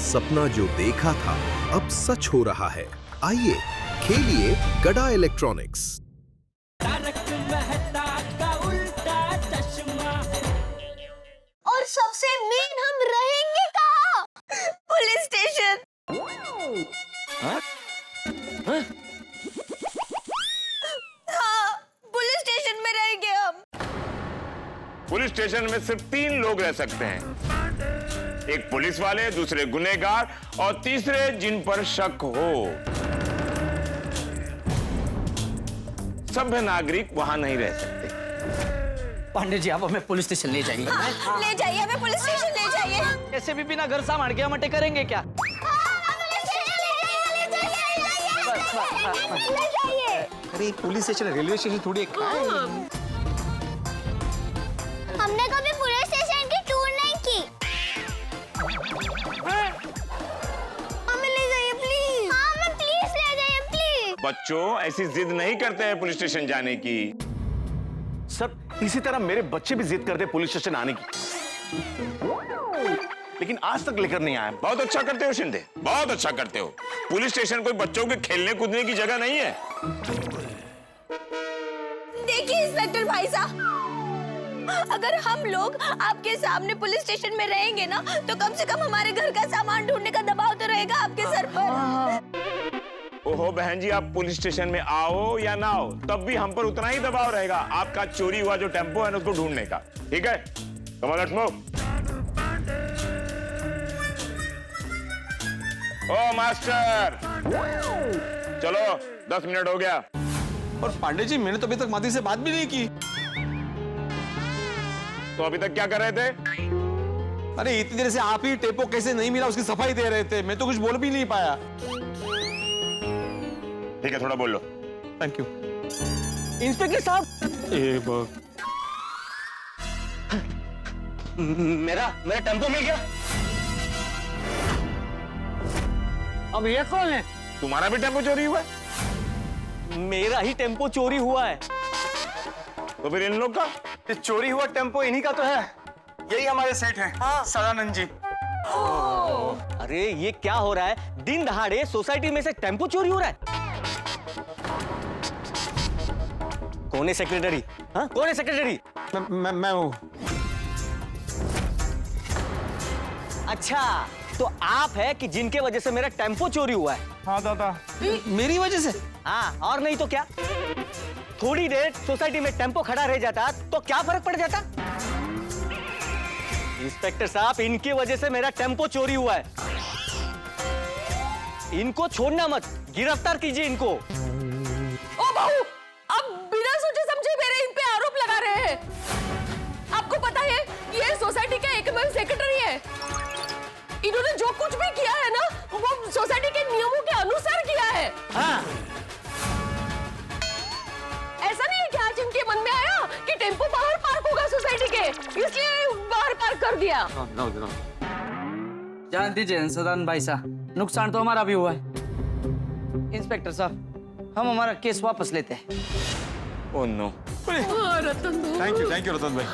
सपना जो देखा था अब सच हो रहा है। आइए खेलिए गड़ा इलेक्ट्रॉनिक्स। और सबसे मेन, हम रहेंगे कहाँ? Police station. हाँ? हाँ, पुलिस स्टेशन में रहेंगे हम। पुलिस स्टेशन में सिर्फ 3 लोग रह सकते हैं, एक पुलिस वाले, दूसरे गुनहगार और तीसरे जिन पर शक हो। सभ्य नागरिक वहां नहीं रह सकते। पांडे जी, आप हमें पुलिस स्टेशन ले जाइए। ले जाइए, हमें पुलिस स्टेशन ले जाइए। ऐसे भी बिना घर सामान के हम अटैक करेंगे क्या? अरे पुलिस स्टेशन रेलवे स्टेशन थोड़ी एक हमने कभी पुलिस स्टेशन की टूर नहीं की। हमें ले जाइए प्लीज। हाँ, हमें प्लीज ले जाइए प्लीज। बच्चों ऐसी जिद नहीं करते हैं पुलिस स्टेशन जाने की। सर, इसी तरह मेरे बच्चे भी जिद करते पुलिस स्टेशन आने की, लेकिन आज तक लेकर नहीं आए। बहुत अच्छा करते हो शिंदे, बहुत अच्छा करते हो। पुलिस स्टेशन कोई बच्चों के खेलने कूदने की जगह नहीं है। देखिए इंस्पेक्टर भाई साहब, अगर हम लोग आपके सामने पुलिस स्टेशन में रहेंगे ना, तो कम से कम हमारे घर का सामान ढूंढने का दबाव तो रहेगा आपके सर पर। ओहो बहन जी, आप पुलिस स्टेशन में आओ या ना आओ, तब भी हम पर उतना ही दबाव रहेगा आपका चोरी हुआ जो टेम्पो है ना उसको ढूंढने का। ठीक है, come on, let's move. Oh master, चलो 10 मिनट हो गया। और पांडे जी, मैंने तो अभी तक माती से बात भी नहीं की। तो अभी तक क्या कर रहे थे? अरे इतनी देर से आप ही टेपो कैसे नहीं मिला उसकी सफाई दे रहे थे, मैं तो कुछ बोल भी नहीं पाया। ठीक है, थोड़ा बोल लो। Thank you. इंस्पेक्टर साहब, मेरा टेम्पो मिल गया। अब ये कौन है? तुम्हारा भी टेम्पो चोरी हुआ है? मेरा ही टेम्पो चोरी हुआ है। तो फिर इन लोग का? चोरी हुआ टेम्पो इन्हीं का तो है। यही हमारे सेठ हैं। हाँ। सदानंद जी। अरे ये क्या हो रहा है? दिन दहाड़े सोसाइटी में से टेम्पो चोरी हो रहा है। कौन है सेक्रेटरी? हाँ, कौन है सेक्रेटरी? मैं हूँ। अच्छा, तो आप है कि जिनके वजह से मेरा टेम्पो चोरी हुआ है? हाँ दादा। मेरी वजह से? हाँ, और नहीं तो क्या। थोड़ी देर सोसाइटी में टेम्पो खड़ा रह जाता तो क्या फर्क पड़ जाता? इंस्पेक्टर साहब, इनकी वजह से मेरा टेम्पो चोरी हुआ है। इनको छोड़ना मत, गिरफ्तार कीजिए इनको। ओ बहू, आप बिना सोचे समझे मेरे इन पे आरोप लगा रहे हैं। आपको पता है ये सोसाइटी का एकमात्र सेक्रेटरी है। इन्होंने जो कुछ भी किया है ना, वो सोसाइटी के नियमों के अनुसार किया है। हाँ, ऐसा नहीं है कि आज इनके मन में आया कि टेम्पो बाहर पार्क होगा सोसाइटी के, इसलिए बाहर पार्क कर दिया। जान दीजिए सदानंद भाई साहब, नुकसान तो हमारा भी हुआ है। इंस्पेक्टर साहब, हम हमारा केस वापस लेते हैं। Oh no. रतन भाई, थैंक यू रतन भाई।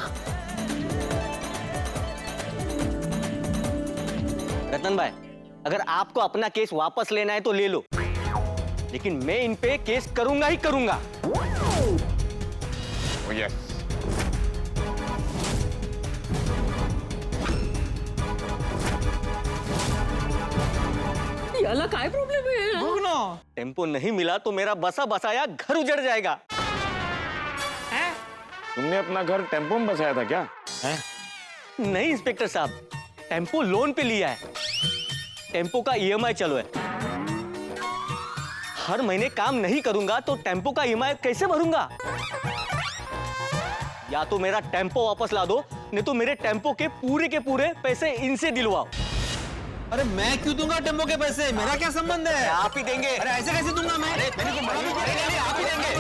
रतन भाई, अगर आपको अपना केस वापस लेना है तो ले लो, लेकिन मैं इन पे केस करूंगा ही करूंगा। Oh, yes. याला काय प्रॉब्लेम है? टेम्पो नहीं मिला तो मेरा बसा बसाया घर उजड़ जाएगा। तुमने अपना घर टेम्पो में बसाया था क्या? नहीं इंस्पेक्टर साहब, टेम्पो लोन पे लिया है। टेम्पो का ईएमआई चालू है। हर महीने काम नहीं करूंगा तो टेम्पो का ईएमआई कैसे भरूंगा? या तो मेरा टेम्पो वापस ला दो, नहीं तो मेरे टेम्पो के पूरे पैसे इनसे दिलवाओ। अरे मैं क्यों दूंगा टेम्पो के पैसे? मेरा क्या संबंध है? आप ही देंगे। अरे ऐसे कैसे दूंगा मैं? आप ही देंगे।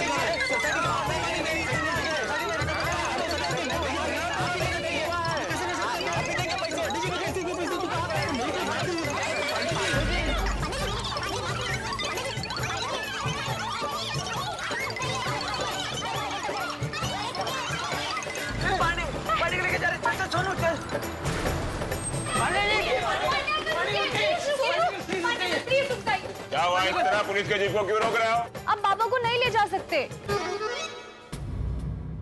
पानी लेके जा रहे, चल सोनू चल। हुआ इस तरह पुलिस के जीप को क्यों रोक रहे हो? आप बाबा को नहीं ले जा सकते।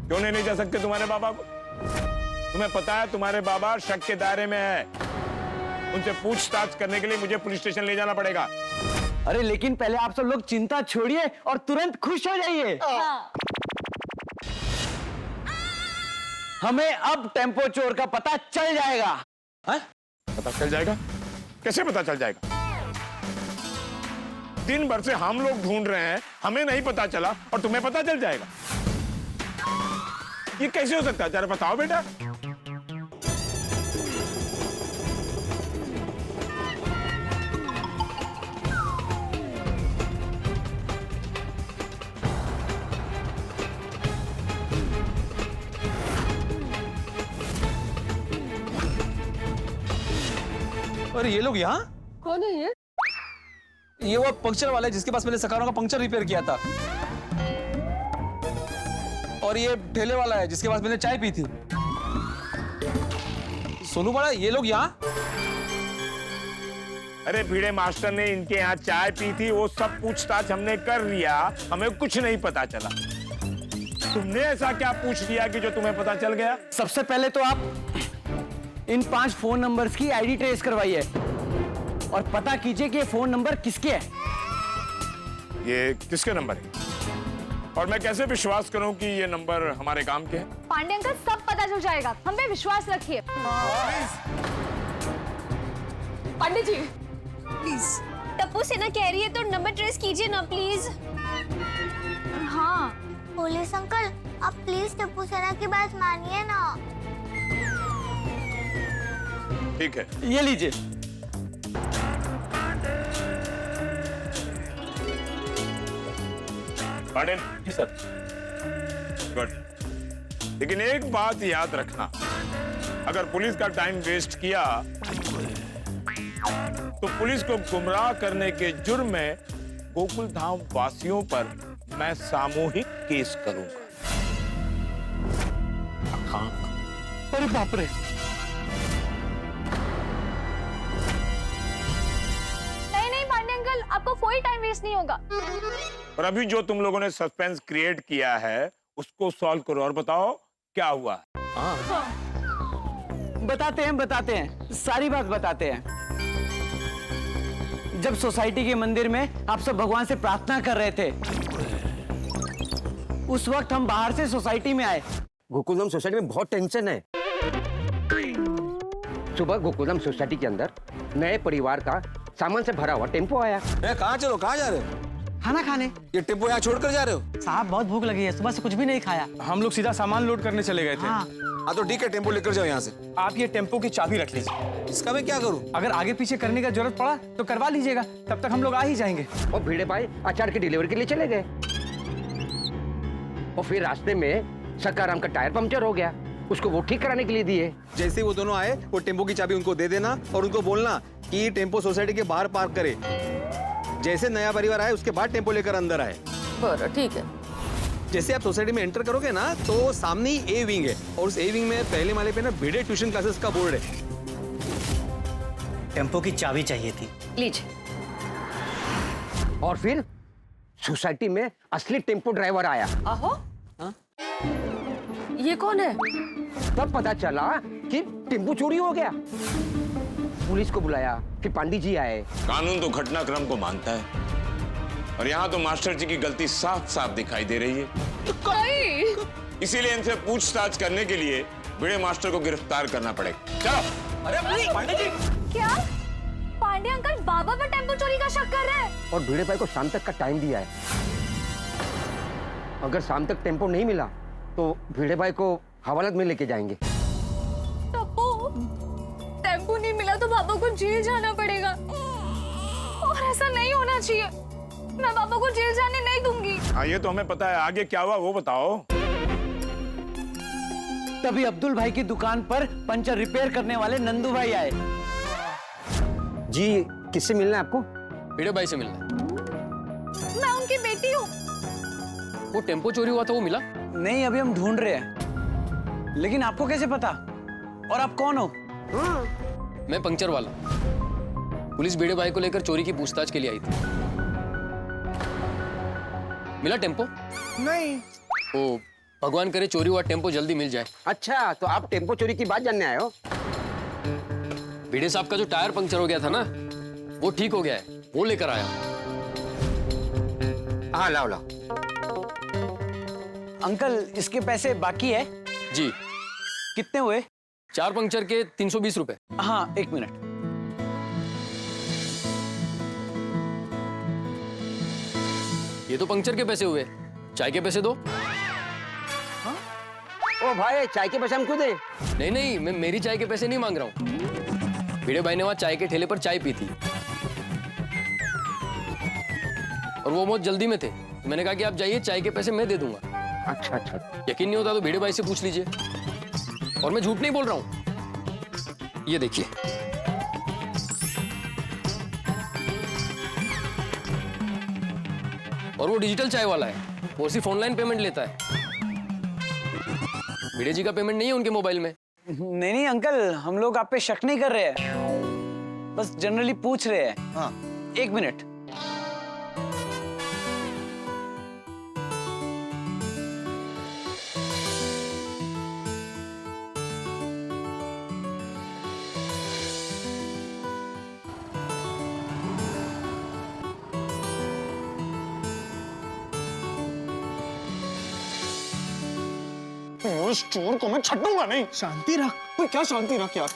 क्यों नहीं ले जा सकते तुम्हारे बाबा को? तुम्हें पता है तुम्हारे बाबा शक के दायरे में है। उनसे पूछताछ करने के लिए मुझे पुलिस स्टेशन ले जाना पड़ेगा। अरे लेकिन पहले आप सब लोग चिंता छोड़िए और तुरंत खुश हो जाइए। हमें अब टेम्पो चोर का पता चल जाएगा। पता चल जाएगा? कैसे पता चल जाएगा? दिन भर से हम लोग ढूंढ रहे हैं, हमें नहीं पता चला और तुम्हें पता चल जाएगा? ये कैसे हो सकता है? जरा बताओ बेटा। अरे ये लोग यहाँ? कौन है ये वो पंक्चर वाला है जिसके पास मैंने सकारों का पंक्चर रिपेयर किया था। और ये ठेले वाला है जिसके पास मैंने चाय पी थी। सोनू बड़ा, ये लोग यहाँ? अरे भिड़े मास्टर ने इनके यहाँ चाय पी थी, वो सब पूछताछ हमने कर लिया, हमें कुछ नहीं पता चला। तुमने ऐसा क्या पूछ लिया कि जो तुम्हें पता चल गया? सबसे पहले तो आप इन 5 फोन नंबर्स की आईडी ट्रेस करवाइए और पता कीजिए कि ये फोन नंबर किसके हैं। ये किसके नंबर है? और मैं कैसे विश्वास करूं कि ये नंबर हमारे काम के हैं? पांडे अंकल, सब पता चल जाएगा, हम पे विश्वास रखिए। पांडे जी प्लीज। टप्पू सेना कह रही है तो नंबर ट्रेस कीजिए ना प्लीज। हाँ पुलिस अंकल, आप प्लीज टप्पू सेना की बात मानिए ना। ठीक है, ये लीजिए। पाटिल। जी सर। गुड। लेकिन एक बात याद रखना, अगर पुलिस का टाइम वेस्ट किया तो पुलिस को गुमराह करने के जुर्म में गोकुल धाम वासियों पर मैं सामूहिक केस करूंगा। हाँ। अरे बाप रे। नहीं पांडे अंकल, आपको कोई टाइम वेस्ट नहीं होगा। और अभी जो तुम लोगों ने सस्पेंस क्रिएट किया है उसको सॉल्व करो और बताओ क्या हुआ। बताते हैं, सारी बात बताते हैं। जब सोसाइटी के मंदिर में आप सब भगवान से प्रार्थना कर रहे थे, उस वक्त हम बाहर से सोसाइटी में आए। गोकुलधाम सोसाइटी में बहुत टेंशन है। सुबह गोकुलधाम सोसाइटी के अंदर नए परिवार का सामान से भरा हुआ टेम्पो आया। कहाँ चलो, कहाँ जा रहे हो? खाना खाने। ये टेम्पो यहाँ छोड़कर जा रहे हो? साहब बहुत भूख लगी है, सुबह से कुछ भी नहीं खाया। हम लोग सीधा सामान लोड करने चले गए थे। हाँ तो ठीक है, टेम्पो लेकर जाओ यहाँ से। आप ये टेम्पो की चाबी रख लीजिए। इसका मैं क्या करूँ? अगर आगे पीछे करने का जरूरत पड़ा तो करवा लीजिएगा, तब तक हम लोग आ ही जाएंगे। और भिड़े भाई अचार की डिलीवरी के लिए चले गए और फिर रास्ते में सकाराम का टायर पंक्चर हो गया, उसको वो ठीक कराने के लिए दिए। जैसे ही वो दोनों आए, वो टेम्पो की चाबी उनको दे देना और उनको बोलना कि टेम्पो सोसाइटी के बाहर पार्क करे। जैसे नया परिवार आए उसके बाद टेम्पो लेकर अंदर आए। ठीक है। जैसे आप सोसाइटी में एंटर करोगे ना तो सामने ही ए विंग है और उस ए विंग में पहले माले पे ना भिड़े ट्यूशन क्लासेस का बोर्ड है। टेम्पो की चाबी चाहिए थी। लीजिए। और फिर सोसाइटी में असली टेम्पो ड्राइवर आया। आहो? ये कौन है? तब पता चला कि टेम्पो चोरी हो गया। पुलिस को बुलाया, फिर पंडित जी आए। कानून तो घटनाक्रम को मानता है और यहाँ तो मास्टर जी की गलती साफ साफ दिखाई दे रही है। इसीलिए इनसे पूछताछ करने के लिए भिड़े मास्टर को गिरफ्तार करना पड़ेगा। चलो। अरे पांडे जी, क्या पांडे अंकल बाबा पर टेम्पो चोरी का शक कर रहे हैं? और भिड़े भाई को शाम तक का टाइम दिया है। अगर शाम तक टेम्पो नहीं मिला तो भिड़े भाई को हवालात में लेके जाएंगे। टेम्पो नहीं मिला तो बाबा को जेल जाना पड़ेगा और ऐसा नहीं होना चाहिए। मैं बाबा को जेल जाने नहीं दूंगी। हाँ ये तो हमें पता है, आगे क्या हुआ वो बताओ। तभी अब्दुल भाई की दुकान पर पंचर रिपेयर करने वाले नंदू भाई आए। जी किससे मिलना है आपको? भिड़े भाई से मिलना। मैं उनकी बेटी हूँ। वो टेम्पो चोरी हुआ था, वो मिला? नहीं, अभी हम ढूंढ रहे हैं। लेकिन आपको कैसे पता? और आप कौन हो? मैं पंक्चर वाला। पुलिस भिड़े भाई को लेकर चोरी की पूछताछ के लिए आई थी। मिला टेम्पो? नहीं। ओ भगवान करे चोरी हुआ टेम्पो जल्दी मिल जाए। अच्छा, तो आप टेम्पो चोरी की बात जानने आए हो? भिड़े साहब का जो टायर पंक्चर हो गया था ना, वो ठीक हो गया है, वो लेकर आया। हाँ लाओ लाओ। अंकल इसके पैसे बाकी है? जी। कितने हुए? 4 पंक्चर के 320 रुपए। हाँ, 1 मिनट। ये तो पंक्चर के पैसे हुए, चाय के पैसे दो। ओ भाई, चाय के पैसे हम क्यों दे? नहीं नहीं, मैं मेरी चाय के पैसे नहीं मांग रहा हूँ। भिड़े भाई ने वहां चाय के ठेले पर चाय पी थी और वो बहुत जल्दी में थे। मैंने कहा कि आप जाइए, चाय के पैसे मैं दे दूंगा। अच्छा अच्छा। यकीन नहीं होता तो भिड़े भाई से पूछ लीजिए, और मैं झूठ नहीं बोल रहा हूँ। ये देखिए, और वो डिजिटल चाय वाला है, वो सिर्फ ऑनलाइन पेमेंट लेता है। भिड़े जी का पेमेंट नहीं है उनके मोबाइल में। नहीं नहीं अंकल, हम लोग आप पे शक नहीं कर रहे हैं, बस जनरली पूछ रहे हैं। हाँ। 1 मिनट। उस चोर को मैं छटूंगा नहीं। शांति रख। कोई क्या शांति रख यार?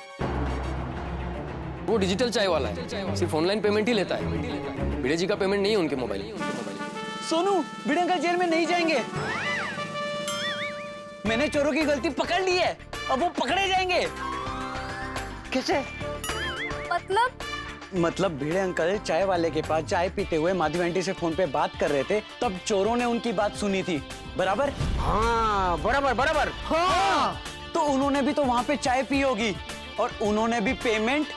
वो डिजिटल चाय वाला है, सिर्फ ऑनलाइन पेमेंट ही लेता है। भिड़े जी का पेमेंट नहीं है उनके मोबाइल। सोनू, भिड़े अंकल जेल में नहीं जाएंगे। मैंने चोरों की गलती पकड़ ली है, अब वो पकड़े जाएंगे। कैसे? मतलब भिड़े अंकल चाय वाले के पास चाय पीते हुए माधवी आंटी से फोन पे बात कर रहे थे, तब चोरों ने उनकी बात सुनी थी। बराबर? हाँ बराबर बराबर। हाँ, तो उन्होंने भी तो वहां पे चाय पी होगी और उन्होंने भी पेमेंट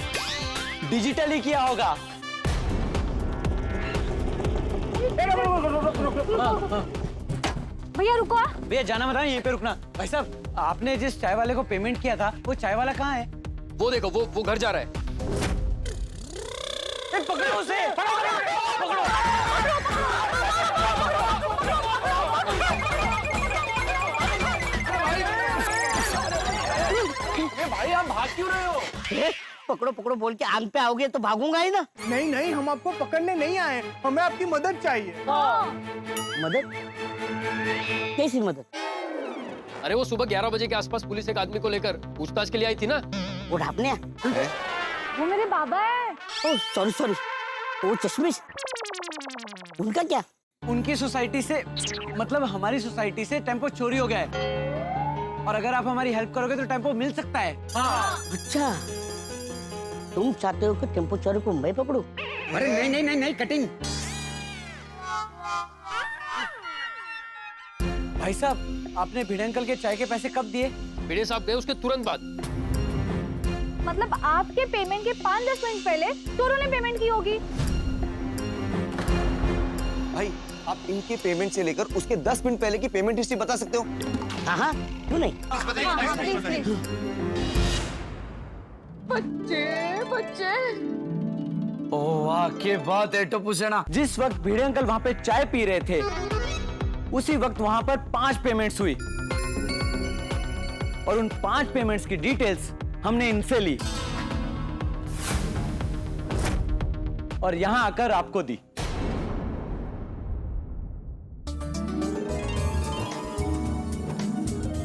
डिजिटली किया होगा। भैया रुको। भैया जाना मत, यहीं पे रुकना। भाई साहब, आपने जिस चाय वाले को पेमेंट किया था, वो चाय वाला कहाँ है? वो देखो, वो घर जा रहा है। पकड़ो उसे, पकड़ो। भाई आप भाग क्यों रहे हो? पकड़ो पकड़ो बोल के आग पे आओगे तो भागूंगा ही ना। नहीं नहीं, हम आपको पकड़ने नहीं आए, हमें आपकी मदद चाहिए। मदद? कैसी मदद? अरे वो सुबह 11 बजे के आसपास पुलिस एक आदमी को लेकर पूछताछ के लिए आई थी ना। वो ढापने? वो मेरे बाबा है। ओह सॉरी सॉरी, वो चश्मिश, उनका क्या? उनकी सोसाइटी से, मतलब हमारी सोसाइटी से टेम्पो चोरी हो गया है, और अगर आप हमारी हेल्प करोगे तो टेम्पो मिल सकता है। हाँ। अच्छा, तुम चाहते हो कि टेम्पो चोरी को मैं पकड़ूं? अरे नहीं नहीं नहीं नहीं, कटिंग। भाई साहब, आपने भिड़े अंकल के चाय के पैसे कब दिए? भिड़े साहब गए उसके तुरंत बाद। मतलब आपके पेमेंट के 5-10 मिनट पहले चोरों ने पेमेंट की होगी। भाई, आप इनके पेमेंट से लेकर उसके 10 मिनट पहले की पेमेंट हिस्ट्री बता सकते हो? हाँ, क्यों नहीं? बच्चे। ओह वाह, क्या बात है टप्पू सेना। जिस वक्त भिड़े अंकल वहां पे चाय पी रहे थे, उसी वक्त वहां पर 5 पेमेंट्स हुई, और उन 5 पेमेंट्स की डिटेल्स हमने इनसे ली और यहां आकर आपको दी।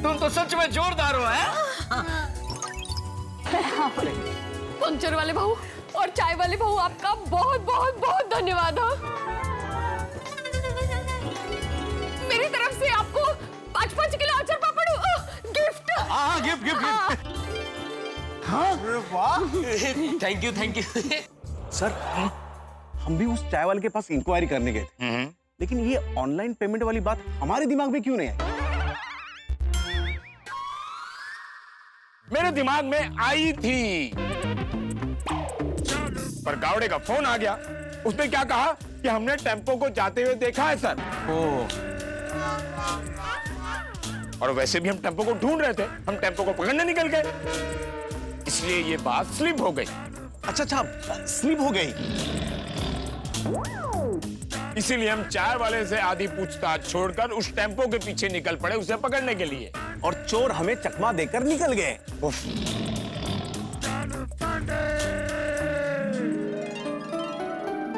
तुम तो सच में जोरदार हो, हैं? पंक्चर वाले भाऊ और चाय वाले भाऊ, आपका बहुत बहुत बहुत धन्यवाद। मेरी तरफ से आपको 5-5 किलो अचार पापड़ गिफ्ट। हाँ, गिफ्ट। हाँ? वाह। Thank you. सर, हम भी उस चाय वाले के पास इंक्वायरी करने गए थे, लेकिन ये ऑनलाइन पेमेंट वाली बात हमारे दिमाग में क्यों नहीं आई? मेरे दिमाग में आई थी, पर गावड़े का फोन आ गया। उसने क्या कहा कि हमने टेम्पो को जाते हुए देखा है सर। और वैसे भी हम टेम्पो को ढूंढ रहे थे, हम टेम्पो को पकड़ने निकल गए, इसलिए ये बात स्लिप हो गई। अच्छा, स्लिप हो गई। इसीलिए हम चाय वाले से आधी पूछताछ छोड़कर उस टेम्पो के पीछे निकल पड़े उसे पकड़ने के लिए। और चोर हमें चकमा देकर निकल गए।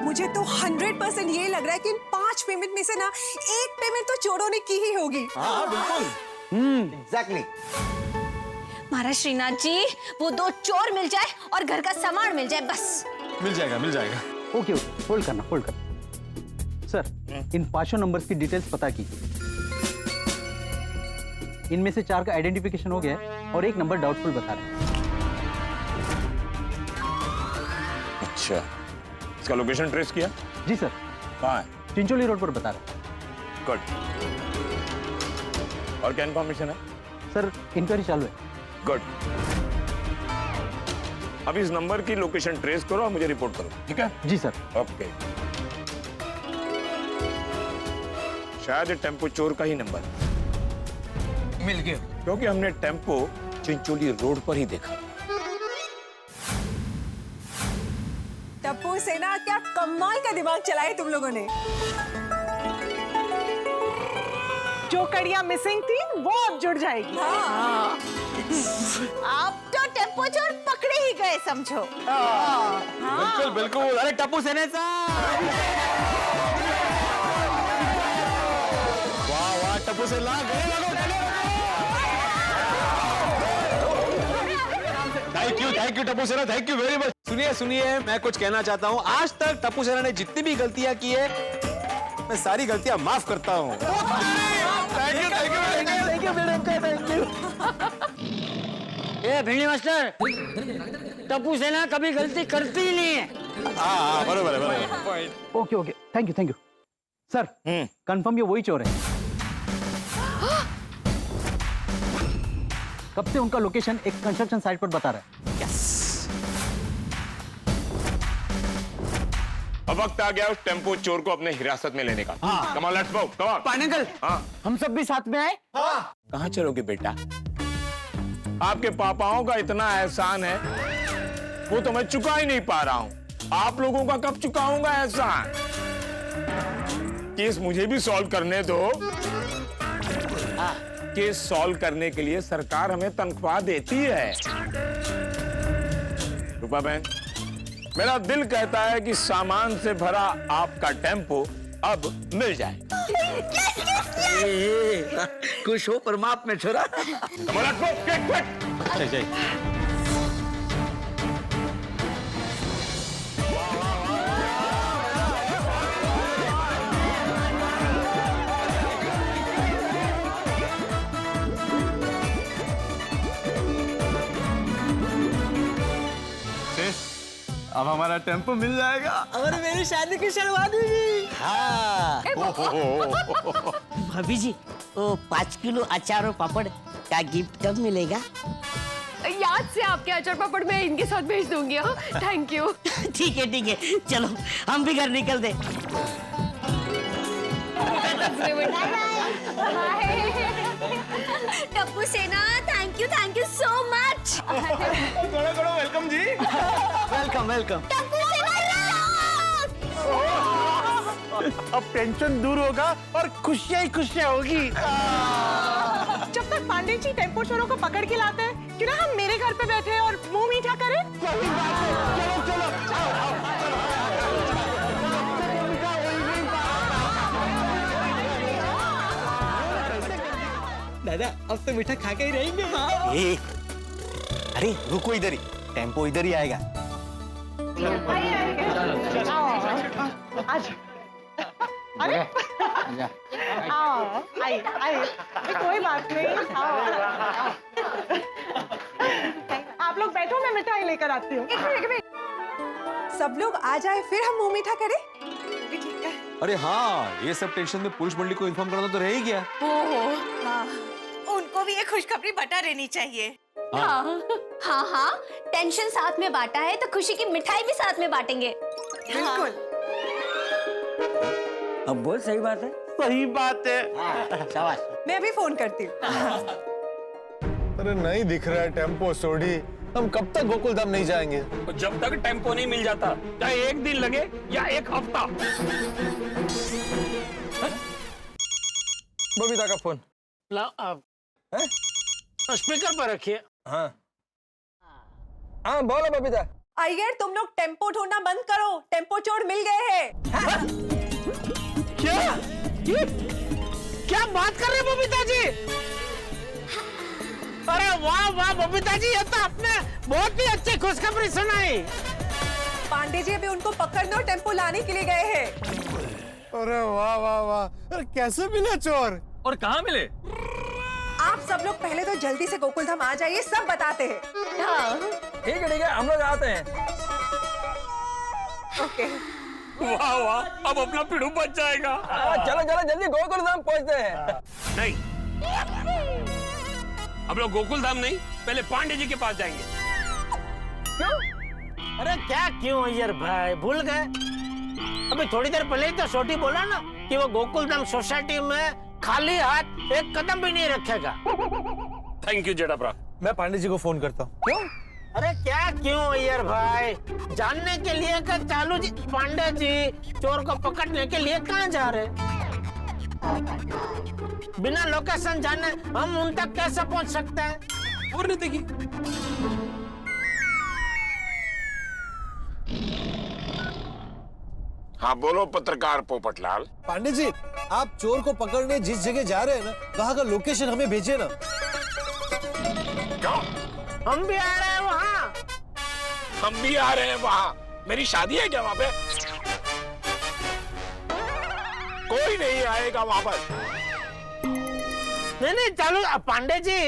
मुझे तो 100% ये लग रहा है कि इन 5 पेमेंट में से ना एक पेमेंट तो चोरों ने की ही होगी। हाँ बिल्कुल। एग्जैक्टली। महाराज श्रीनाथ जी, वो 2 चोर मिल जाए और घर का सामान मिल जाए बस। मिल जाएगा मिल जाएगा। ओके ओके, होल्ड करना होल्ड करना। सर, इन 5 नंबर्स की डिटेल्स पता कीजिए। इनमें से 4 का आइडेंटिफिकेशन हो गया है और एक नंबर डाउटफुल बता रहा है। अच्छा, इसका लोकेशन ट्रेस किया? जी सर। कहाँ है? चिंचोली रोड पर बता रहा है। गुड। और क्या इन्फॉर्मेशन है? सर, इंक्वायरी चालू है। गुड। अब इस नंबर की लोकेशन ट्रेस करो और मुझे रिपोर्ट करो, ठीक है? जी सर। ओके। शायद ये टेम्पो चोर का ही नंबर मिल गया, क्योंकि हमने टेम्पो चिंचोली रोड पर ही देखा। टप्पू सेना, क्या कमाल का दिमाग चलाए तुम लोगों ने। जो कड़ियां मिसिंग थी वो अब जुड़ जाएगी। हाँ। आप तो टेम्पो चोर पकड़े ही गए समझो। बिल्कुल बिल्कुल। अरे टप्पू सेना साहब, वाह वाह, टप्पू से ला गए। Thank you Tappu Sena, thank you very much. सुनिए सुनिए, मैं कुछ कहना चाहता हूँ। आज तक टप्पू सेना ने जितनी भी गलतियां की है, मैं सारी गलतियां माफ करता हूँ। Thank you thank you thank you thank you. ए भिंडी मास्टर, टप्पू सेना कभी गलती करती ही नहीं है। हाँ बरोबर है बरोबर। Okay okay, thank you. Sir, confirm ये वही चोर है। कब से उनका लोकेशन एक कंस्ट्रक्शन साइट पर बता रहा है। अब वक्त आ गया उस टेम्पो चोर को अपने हिरासत में लेने का। Come on, let's go, come on. पाइनकल, हाँ, हम सब भी साथ में आए। कहाँ चलोगे बेटा? आपके पापाओं का इतना एहसान है, वो तो मैं चुका ही नहीं पा रहा हूँ। आप लोगों का कब चुकाऊंगा एहसान? केस मुझे भी सॉल्व करने दो। केस सॉल्व करने के लिए सरकार हमें तनख्वाह देती है। रूपा बहन, मेरा दिल कहता है कि सामान से भरा आपका टेम्पो अब मिल जाए। खुश हो परमाप में छोरा। अब हमारा टेम्पो मिल जाएगा और मेरी शादी की शुरुआत हुई। हाँ। भाभी जी, वो 5 किलो अचार और पापड़ का गिफ्ट कब मिलेगा? याद से आपके अचार पापड़ मैं इनके साथ भेज दूंगी। हाँ, थैंक यू। ठीक है, चलो हम भी घर निकल दे। Tappu Sena, thank you so much. Welcome जी। वेलकम। टप्पू सेना, अब टेंशन दूर होगा और खुशियां ही खुशियां होगी। जब तक पांडे जी टेम्पो चोरों को पकड़ के लाते हैं, क्यों ना हम मेरे घर पे बैठे और मुंह मीठा करें? चलो दादा, अब तो मीठा खा के ही रहेंगे। अरे रुको, इधर ही टेम्पो इधर ही आएगा। अरे आइए, कोई बात नहीं। आप लोग बैठो, मैं मिठाई लेकर आती हूँ। सब लोग आ जाए फिर हम मुंह मीठा करें। ठीक है। अरे हाँ, ये सब टेंशन में पुलिस मंडली को इन्फॉर्म करना तो रह ही गया। उनको भी ये खुशखबरी बता देनी चाहिए। हाँ, टेंशन साथ में बांटा है तो खुशी की मिठाई भी साथ में बांटेंगे। बिल्कुल। अब बहुत सही बात है। सही बात है। शाबाश। मैं भी फोन करती हूँ। अरे नहीं दिख रहा है टेम्पो सोडी, हम कब तक गोकुलधाम नहीं जाएंगे? जब तक टेम्पो नहीं मिल जाता, चाहे एक दिन लगे या एक हफ्ता। बबीता का फोन। स्पीकर पर रखिए। हाँ हाँ बोलो बबीता। अय्यर, तुम लोग टेम्पो ढूंढना बंद करो, टेम्पो चोर मिल गए हैं। क्या बात कर रहे हो बबीता जी? अरे वाह वाह बबीता जी, ये तो आपने बहुत ही अच्छी खुशखबरी सुनाई। पांडे जी अभी उनको पकड़ने और टेम्पो लाने के लिए गए हैं। अरे वाह वाह वाह, अरे कैसे मिले चोर? और कहाँ मिले? आप सब लोग पहले तो जल्दी से गोकुलधाम आ जाइए, सब बताते हैं। ठीक है, हम लोग आते हैं। ओके। वाह वाह, अब अपना पिड़ू बच जाएगा। चलो चलो जल्दी गोकुलधाम पहुंचते हैं। नहीं, हम लोग गोकुलधाम नहीं, पहले पांडे जी के पास जाएंगे। क्यों? अरे क्या क्यों अय्यर भाई, भूल गए? अभी थोड़ी देर पहले ही तो छोटी बोला ना कि वो गोकुलधाम सोसाइटी में खाली हाथ एक कदम भी नहीं रखेगा। थैंक यू जेठाप्रा। मैं पांडे जी को फोन करता हूँ। क्यों? अरे क्या क्यों अय्यर भाई, जानने के लिए कि चालू जी पांडे जी चोर को पकड़ने के लिए कहाँ जा रहे? बिना लोकेशन जाने हम उन तक कैसे पहुँच सकते हैं? और नहीं देखी। हाँ बोलो पत्रकार पोपटलाल। पांडे जी, आप चोर को पकड़ने जिस जगह जा रहे हैं ना, वहाँ का लोकेशन हमें भेजिए ना। क्यों? हम भी आ रहे हैं वहाँ। हम भी आ रहे हैं वहाँ। मेरी शादी है क्या वहाँ पे? कोई नहीं आएगा वहाँ पर। नहीं चालू Pandey ji.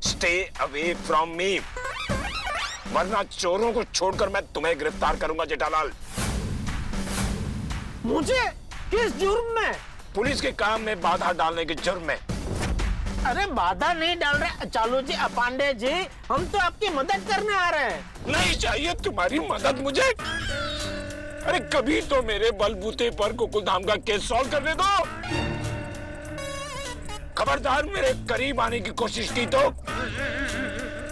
Stay away from me, वरना चोरों को छोड़कर मैं तुम्हें गिरफ्तार करूंगा जेठालाल। मुझे? किस जुर्म में? पुलिस के काम में बाधा डालने के जुर्म में। अरे बाधा नहीं डाल रहे चालू जी, पांडे जी, हम तो आपकी मदद करने आ रहे हैं। नहीं चाहिए तुम्हारी मदद मुझे। अरे कभी तो मेरे बलबूते पर गोकुलधाम का केस सॉल्व करने दो। खबरदार मेरे करीब आने की कोशिश की तो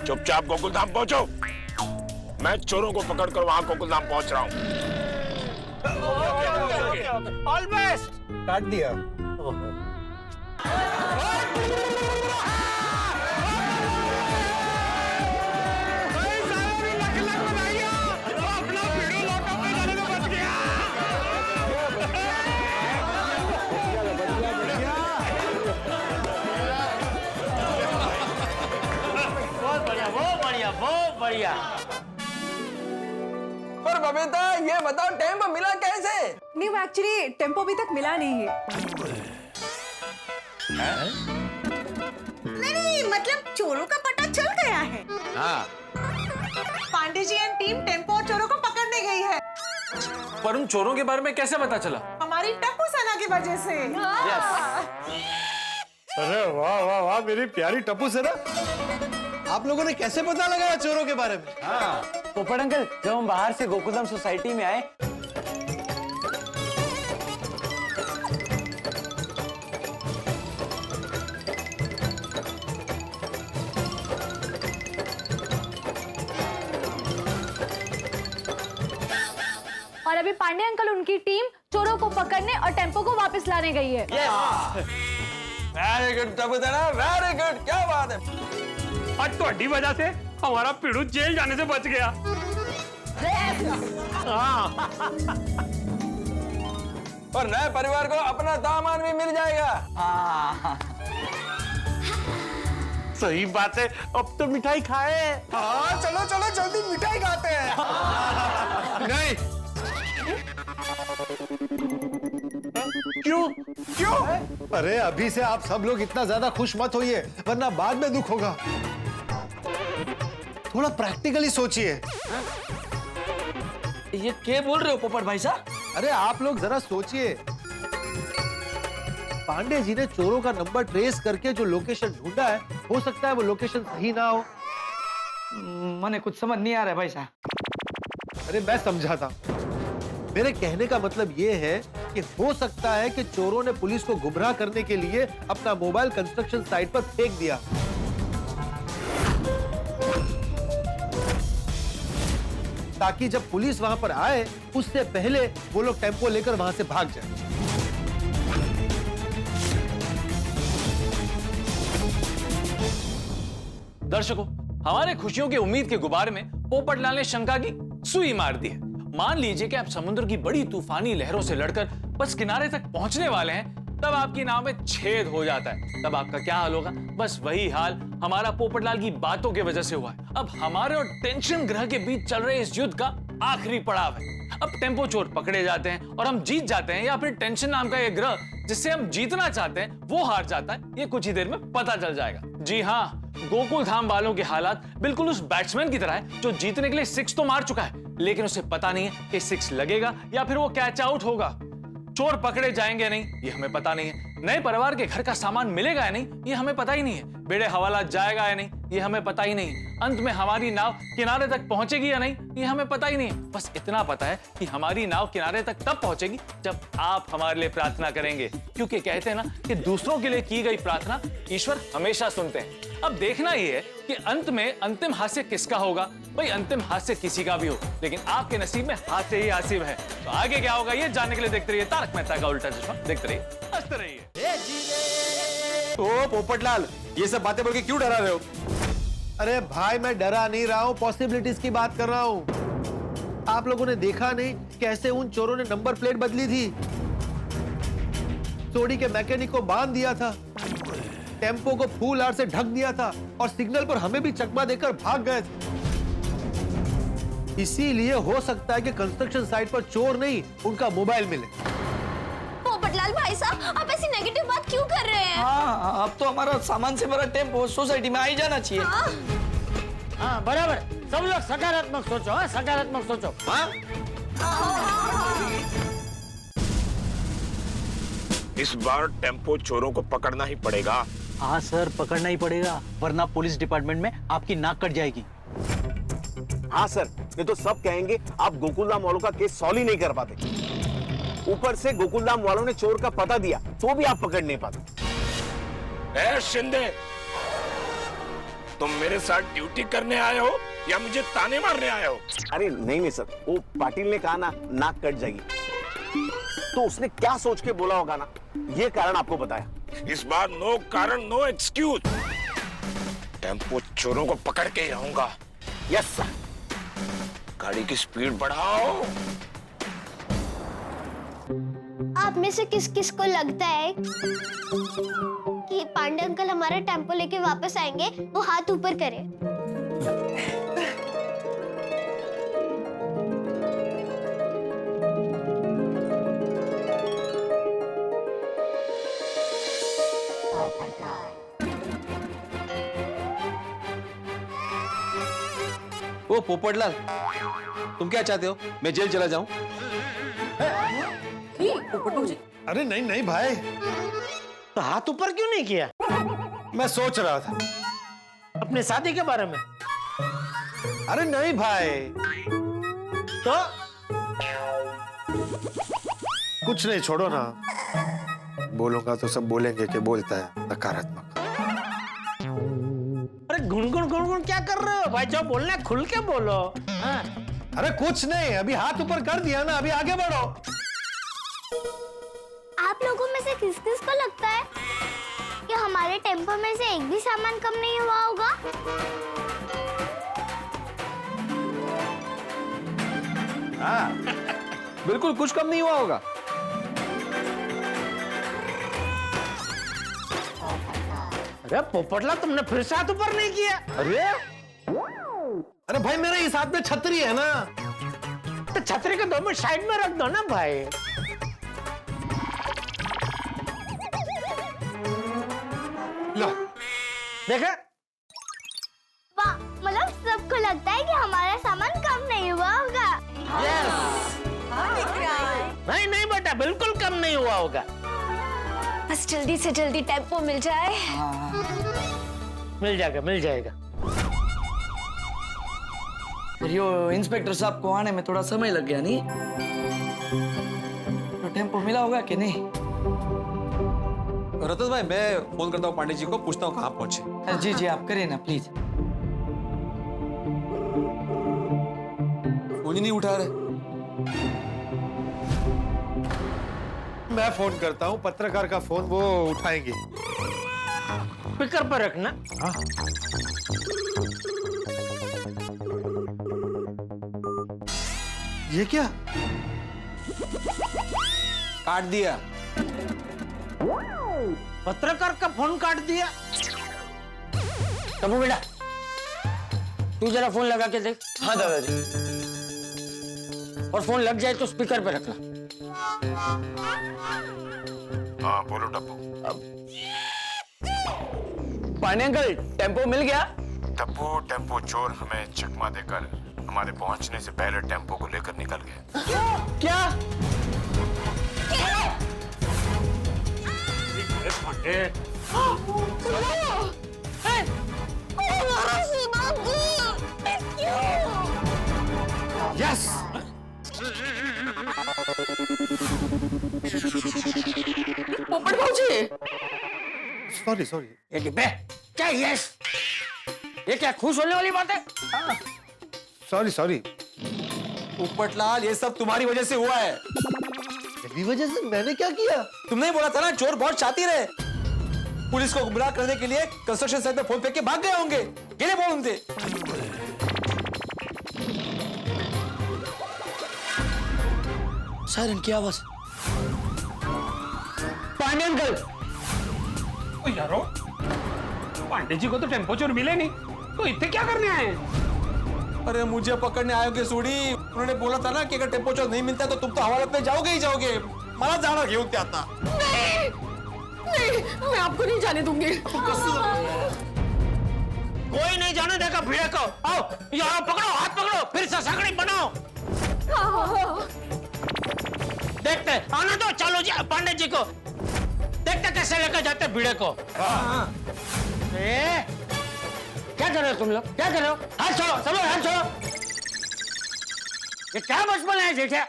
चुपचाप गोकुलधाम पहुंचो। मैं चोरों को पकड़कर वहां गोकुलधाम पहुंच रहा हूं। All best. काट दिया। बहुत बढ़िया। पर बबीता ये बताओ टेम्पो मिला कैसे? नहीं, वो एक्चुअली टेम्पो अभी तक मिला नहीं है। नहीं, मतलब चोरों का पता चल गया है। हाँ। Pandey ji and team tempo और चोरों को पकड़ने गई है। पर उन चोरों के बारे में कैसे पता चला? हमारी टप्पू सेना की वजह से। अरे वाह वाह वाह, मेरी प्यारी टप्पू सेना, आप लोगों ने कैसे पता लगाया चोरों के बारे में? हाँ पोपट अंकल, जब हम बाहर से गोकुलधाम सोसाइटी में आए और अभी पांडे अंकल उनकी टीम चोरों को पकड़ने और टेम्पो को वापस लाने गई है। वेरी गुड टप्पू सेना, वेरी गुड, क्या बात है। आज तुम्हारी वजह से हमारा पिड़ू जेल जाने से बच गया। और नए परिवार को अपना दामाद भी मिल जाएगा। सही बात है, अब तो मिठाई खाए। हाँ चलो चलो जल्दी मिठाई खाते हैं। नहीं। क्यों? क्यों? अरे अभी से आप सब लोग इतना ज्यादा खुश मत होइए, वरना बाद में दुख होगा। थोड़ा प्रैक्टिकली सोचिए। ये क्या बोल रहे हो पोपट भाई साहब? अरे आप लोग जरा सोचिए, पांडे जी ने चोरों का नंबर ट्रेस करके जो लोकेशन ढूंढा है, हो सकता है वो लोकेशन सही ना हो। मैंने कुछ समझ नहीं आ रहा है भाई साहब। अरे मैं समझाता हूं। मेरे कहने का मतलब ये है कि हो सकता है कि चोरों ने पुलिस को गुमराह करने के लिए अपना मोबाइल कंस्ट्रक्शन साइट पर फेंक दिया। ताकि जब पुलिस वहां पर आए उससे पहले वो लोग टेम्पो लेकर वहां से भाग जाए। दर्शकों, हमारे खुशियों की उम्मीद के गुबार में पोपटलाल ने शंका की सुई मार दी है। मान लीजिए कि आप समुद्र की बड़ी तूफानी लहरों से लड़कर बस किनारे तक पहुंचने वाले हैं, तब आपकी नाव में छेद हो जाता है। तब आपका क्या हाल होगा? बस वही हाल हमारा पोपटलाल की बातों की वजह से हुआ है। अब हमारे और टेंशन ग्रह के बीच चल रहे इस युद्ध का आखिरी पड़ाव है। अब टेम्पो चोर पकड़े जाते हैं और हम जीत जाते हैं, या फिर टेंशन नाम का ये ग्रह जिससे हम जीतना चाहते हैं वो हार जाता है, ये कुछ ही देर में पता चल जाएगा। जी हाँ, गोकुल धाम वालों के हालात बिल्कुल उस बैट्समैन की तरह है जो जीतने के लिए 6 तो मार चुका है, लेकिन उसे पता नहीं है कि 6 लगेगा या फिर वो कैच आउट होगा। चोर पकड़े जाएंगे नहीं, ये हमें पता नहीं है। नए परिवार के घर का सामान मिलेगा या नहीं, ये हमें पता ही नहीं है। बेड़े हवाला जाएगा या नहीं, ये हमें पता ही नहीं। अंत में हमारी नाव किनारे तक पहुंचेगी या नहीं, ये हमें पता ही नहीं है। बस इतना पता है कि हमारी नाव किनारे तक तब पहुंचेगी जब आप हमारे लिए प्रार्थना करेंगे, क्योंकि कहते हैं ना कि दूसरों के लिए की गई प्रार्थना ईश्वर हमेशा सुनते हैं। अब देखना ये है कि अंत में अंतिम हास्य किसका होगा। भाई अंतिम हास्य किसी का भी हो, लेकिन आपके नसीब में हास्य ही हासिब है। तो आगे क्या होगा ये जानने के लिए देखते रहिए तारक मेहता का उल्टा चश्मा। देखते रहिए, हंसते रहिए। ओ पोपटलाल, ये सब बातें बोल के क्यों डरा रहे हो? अरे भाई मैं डरा नहीं रहा हूँ, पॉसिबिलिटीज की बात कर रहा हूँ। आप लोगों ने देखा नहीं कैसे उन चोरों ने नंबर प्लेट बदली थी, चोरी के मैकेनिक को बांध दिया था, टेम्पो को फूल हार से ढक दिया था और सिग्नल पर हमें भी चकमा देकर भाग गए थे। इसीलिए हो सकता है कि कंस्ट्रक्शन साइट पर चोर नहीं, उनका मोबाइल मिले। पोपटलाल भाई साहब, आप ऐसी नेगेटिव बात क्यों कर रहे हैं? हाँ, अब तो हमारा सामान से भरा टेम्पो सोसाइटी में आ ही जाना चाहिए। हाँ बराबर, सब लोग सकारात्मक सोचो। हाँ सकारात्मक सोचो। हाँ इस बार टेम्पो चोरों को पकड़ना ही पड़ेगा। हाँ सर, पकड़ना ही पड़ेगा, वरना पुलिस डिपार्टमेंट में आपकी नाक कट जाएगी। हाँ सर, ये तो सब कहेंगे आप गोकुलधाम वालों का केस सॉल्व ही नहीं कर पाते। ऊपर से गोकुलधाम वालों ने चोर का पता दिया तो भी आप पकड़ नहीं पाते। ए शिंदे, तुम मेरे साथ ड्यूटी करने आए हो या मुझे ताने मारने आए हो? अरे नहीं सर, वो पाटिल ने कहा ना नाक कट जाएगी, तो उसने क्या सोच के बोला होगा ना, ये कारण आपको बताया। इस बार नो कारण नो एक्सक्यूज, टेम्पो चोरों को पकड़ के ही रहूंगा। Yes sir. गाड़ी की स्पीड बढ़ाओ। आप में से किस किस को लगता है कि पांडे अंकल हमारा टेम्पो लेके वापस आएंगे? वो हाथ ऊपर करे। ओ पोपटलाल, तुम क्या चाहते हो? मैं जेल चला जाऊं? अरे नहीं नहीं भाई, तो हाथ ऊपर क्यों नहीं किया? मैं सोच रहा था अपने शादी के बारे में। अरे नहीं भाई, तो कुछ नहीं, छोड़ो ना। बोलूंगा तो सब बोलेंगे कि बोलता है नकारात्मक। अरे गुनगुन गुनगुन क्या कर रहे हो भाई? जो बोलना है खुल के बोलो। हाँ। अरे कुछ नहीं, अभी हाथ ऊपर कर दिया ना, अभी आगे बढ़ो। आप लोगों में से किस किस को लगता है कि हमारे टेम्पो में से एक भी सामान कम नहीं हुआ होगा? हाँ, बिल्कुल कुछ कम नहीं हुआ होगा। अरे पोपटला, तुमने फिर से हाथ ऊपर नहीं किया? अरे भाई मेरे इस हाथ में छतरी है ना, तो छतरी को 2 मिनट साइड में रख दो ना भाई। लो देखा? वाह, मतलब सबको लगता है कि हमारा सामान कम नहीं हुआ होगा। नहीं नहीं बेटा, बिल्कुल कम नहीं हुआ होगा। बस जल्दी से जल्दी टेम्पो मिल जाए। मिल जाएगा, मिल जाएगा। यो इंस्पेक्टर साहब को आने में थोड़ा समय लग गया नहीं? तो टेम्पो मिला होगा कि नहीं? रतन भाई, मैं फोन करता हूँ पांडे जी को, पूछता हूँ कहाँ पहुंचे। जी जी, आप करिए ना प्लीज। फोन ही नहीं उठा रहे। मैं फोन करता हूँ, पत्रकार का फोन वो उठाएंगे। स्पीकर पर रखना। ये क्या? काट दिया। पत्रकार का फोन काट दिया। तब्बू बेटा, तू जरा फोन लगा के देख। हाँ दादाजी। और फोन लग जाए तो स्पीकर पे रखना। हाँ बोलो टप्पू। पांडे अंकल, टेम्पो मिल गया? टप्पू, टेम्पो चोर हमें चकमा देकर हमारे पहुंचने से पहले टेम्पो को लेकर निकल गए। क्या? यस। पोपट भाऊजी, सॉरी सॉरी। ये डिब्बे, क्या यस? ये क्या खुश होने वाली बात है? Sorry sorry. पोपटलाल, ये सब तुम्हारी वजह से हुआ है। मेरी वजह से? मैंने क्या किया? तुमने ही बोला था ना चोर बहुत शातिर है। पुलिस को गुमराह करने के लिए कंस्ट्रक्शन साइट पे फोन फेंक के भाग गए होंगे। गिरे बोल उनसे। सायरन की आवाज। पांडे अंकल। ओ यारो, पांडे जी को तो टेम्पो चोर मिले नहीं, तो इतने क्या करने आए? अरे मुझे पकड़ने आयोगे सूड़ी। उन्होंने बोला था ना कि अगर टेम्पो चोर नहीं मिलता तो तुम तो हवाले पे जाओगे ही जाओगे। मला जाना घेऊन ते आता। नहीं, नहीं, मैं आपको नहीं जाने दूंगी। कोई नहीं जाने देगा भिड़े को। आओ, यार पकड़ो, हाथ पकड़ो, फिर से साकड़ी बनाओ। देखते, आने दो, चलो जी पांडे जी को। देखते कैसे लेकर जाते भिड़े को। क्या कर रहे हो तुम लोग? क्या कर रहे हो? हाथ छोड़ो, सब लोग हाथ छोड़ो। ये क्या बचपन है जेठा?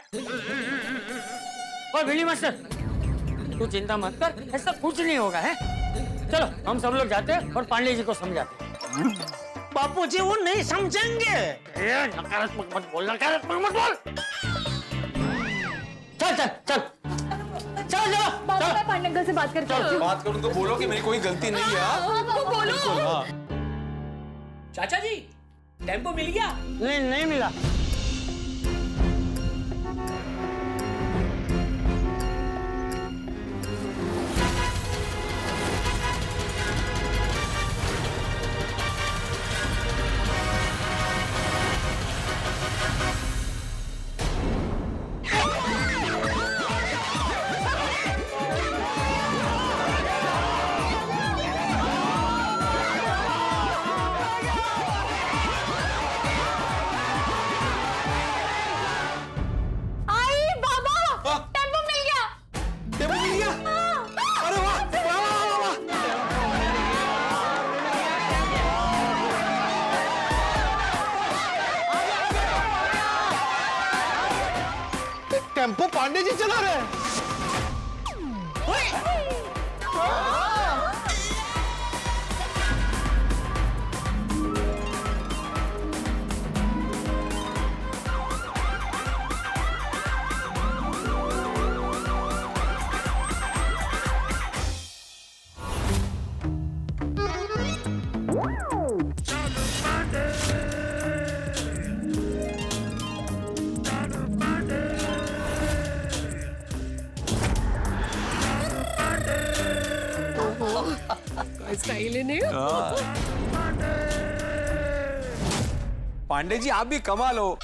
और बिल्ली मास्टर, तू चिंता मत कर, ऐसा कुछ नहीं होगा है। चलो हम सब लोग जाते हैं और पांडे जी को समझाते हैं। बापूजी वो नहीं समझेंगे। नकारात्मक मत बोल, नकारात्मक मत बोल। चल चल चल चल चलो। बाबा, मैं पांडे अंकल से बात करती हूँ। बात करूं तो बोलो कि मेरी कोई गलती नहीं है। आपको बोलो। बिल्कुल, हाँ। चाचा जी, टेम्पो मिल गया? नहीं, नहीं मिला। टेम्पो पांडे जी चला रहे हैं। स्टाइल है नहीं? पांडे जी आप भी कमाल हो।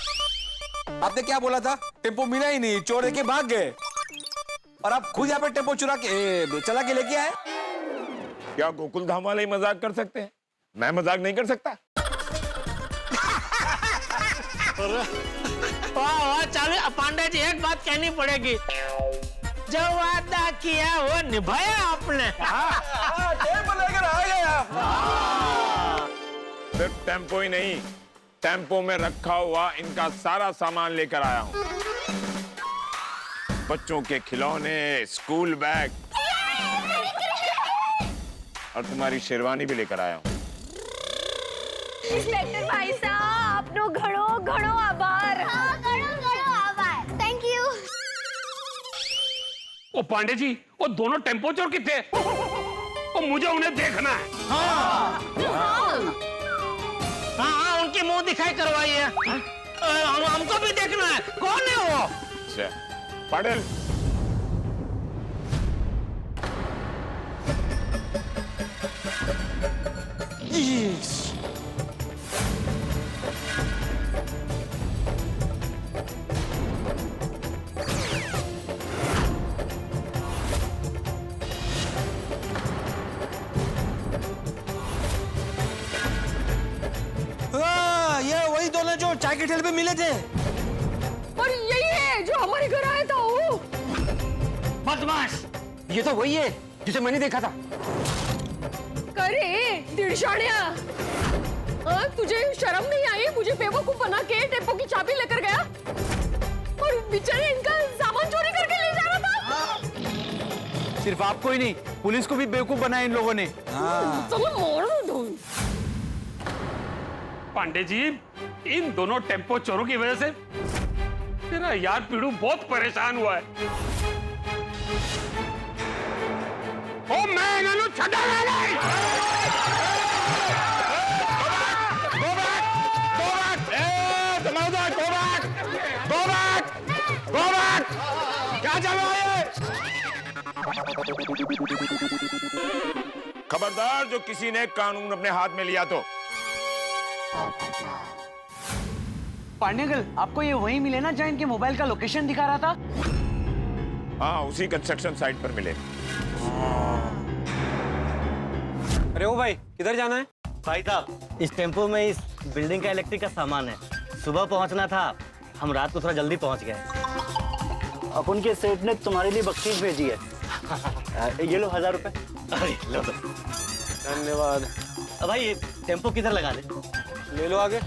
आपने क्या बोला था? टेम्पो मिला ही नहीं, चोर लेके भाग गए, और आप खुद यहाँ पे टेम्पो चुरा के चला के लेके आए। क्या गोकुल धाम वाले ही मजाक कर सकते हैं? मैं मजाक नहीं कर सकता। वाह चालू पांडे जी, एक बात कहनी पड़ेगी, जो वादा किया वो निभाया आपने। टेम्पो लेकर आ गए आप। सिर्फ टेम्पो ही नहीं, टेम्पो में रखा हुआ इनका सारा सामान लेकर आया हूँ। बच्चों के खिलौने, स्कूल बैग और तुम्हारी शेरवानी भी लेकर आया हूँ। इंस्पेक्टर भाई साहब, आपनो घणो घणो आभार। ओ पांडे जी, वो दोनों टेम्पो चोर कितने? ओ मुझे उन्हें देखना है। हाँ, उनकी मुंह दिखाई करवाइए। हमको भी देखना है, कौन है वो? अच्छा, पाटिल। ये वही दोनों जो चाय के ठेले पे मिले थे। और यही है जो हमारे घर आया था वो। बदमाश, ये तो वही है जिसे मैंने देखा था। करे दिड़शानिया, तुझे शर्म नहीं आई? मुझे बेवकूफ बना के टेम्पो की चाबी लेकर गया और बेचारे इनका सामान चोरी करके ले जा रहा था। सिर्फ आपको ही नहीं, पुलिस को भी बेवकूफ बनाया इन लोगों ने। चलो मारो दो। पांडे जी, इन दोनों टेम्पो चोरों की वजह से मेरा यार पीड़ू बहुत परेशान हुआ है। ओ मैं इन्हें छड़ाऊंगा नहीं। क्या चल रहा है? खबरदार, जो किसी ने कानून अपने हाथ में लिया तो। पांडे अंकल, आपको ये वही मिले ना जहाँ इनके मोबाइल का लोकेशन दिखा रहा था? हाँ, उसी कंस्ट्रक्शन साइट पर मिले। अरे ओ भाई, किधर जाना है? भाई साहब, इस टेम्पो में इस बिल्डिंग का इलेक्ट्रिक का सामान है। सुबह पहुंचना था, हम रात को थोड़ा जल्दी पहुंच गए। अपन के सेठ ने तुम्हारे लिए बख्शीश भेजी है। ये लो 1000 रुपए। अरे लो दो। धन्यवाद। अब भाई ये टेम्पो किधर लगा दे? ले लो आगे।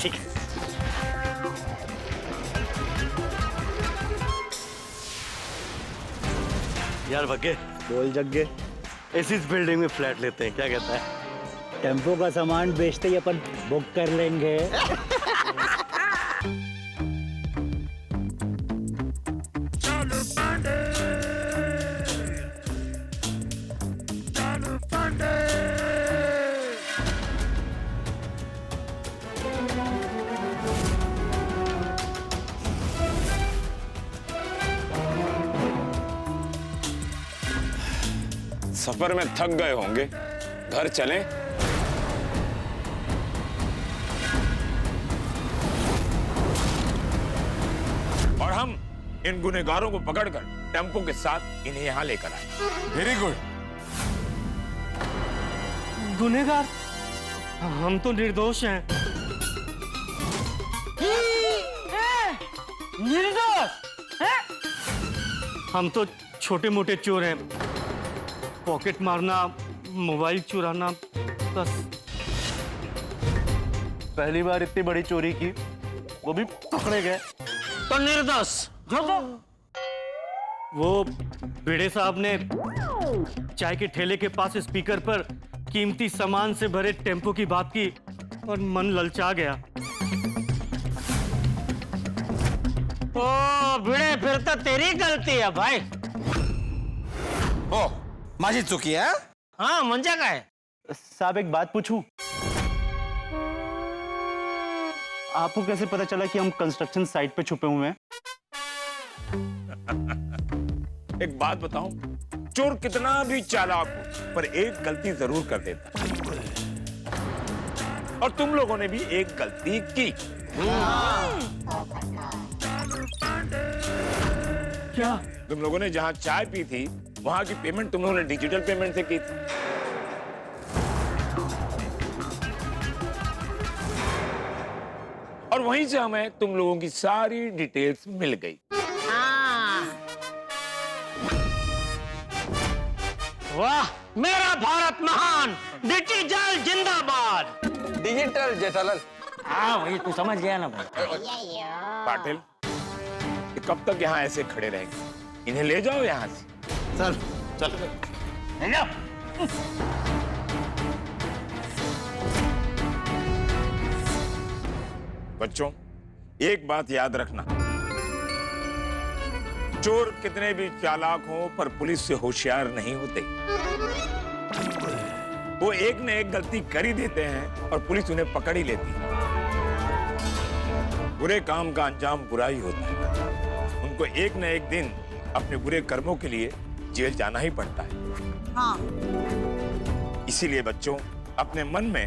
ठीक है। यार भग्गे, बोल जग्गे, इस बिल्डिंग में फ्लैट लेते हैं, क्या कहता है? टेम्पो का सामान बेचते ही अपन बुक कर लेंगे। सफर में थक गए होंगे, घर चलें? और हम इन गुनहगारों को पकड़कर टेम्पो के साथ इन्हें यहां लेकर आए। Very good. गुनहगार? हम तो निर्दोष हैं। निर्दोष? हम तो छोटे मोटे चोर हैं। पॉकेट मारना, मोबाइल चुराना, बस। पहली बार इतनी बड़ी चोरी की, वो भी पकड़े गए। तो निर्दोष। वो भिड़े साहब ने चाय के ठेले के पास स्पीकर पर कीमती सामान से भरे टेम्पो की बात की और मन ललचा गया। ओ भिड़े, फिर तो तेरी गलती है भाई। ओ माझी चुकी है? हाँ, मंजा का है। साहब एक बात पूछूं? आपको कैसे पता चला कि हम कंस्ट्रक्शन साइट पे छुपे हुए हैं? एक बात बताऊं, चोर कितना भी चालाक हो, पर एक गलती जरूर कर देता है। और तुम लोगों ने भी एक गलती की। क्या? तुम लोगों ने जहां चाय पी थी, वहां की पेमेंट तुम लोगों ने डिजिटल पेमेंट से की थी। और वहीं से हमें तुम लोगों की सारी डिटेल्स मिल गई। वाह, मेरा भारत महान, डिजिटल जिंदाबाद। डिजिटल जेठालाल। हाँ, वही तू समझ गया ना भाई। पाटिल, ये कब तक यहाँ ऐसे खड़े रहेंगे? इन्हें ले जाओ यहाँ से। चल चल ले जाओ। बच्चों, एक बात याद रखना, चोर कितने भी चालाक हों पर पुलिस से होशियार नहीं होते। वो एक न एक गलती कर ही देते हैं और पुलिस उन्हें पकड़ ही लेती है। बुरे काम का अंजाम बुरा ही होता है। उनको एक न एक दिन अपने बुरे कर्मों के लिए जेल जाना ही पड़ता है। हाँ। इसीलिए बच्चों, अपने मन में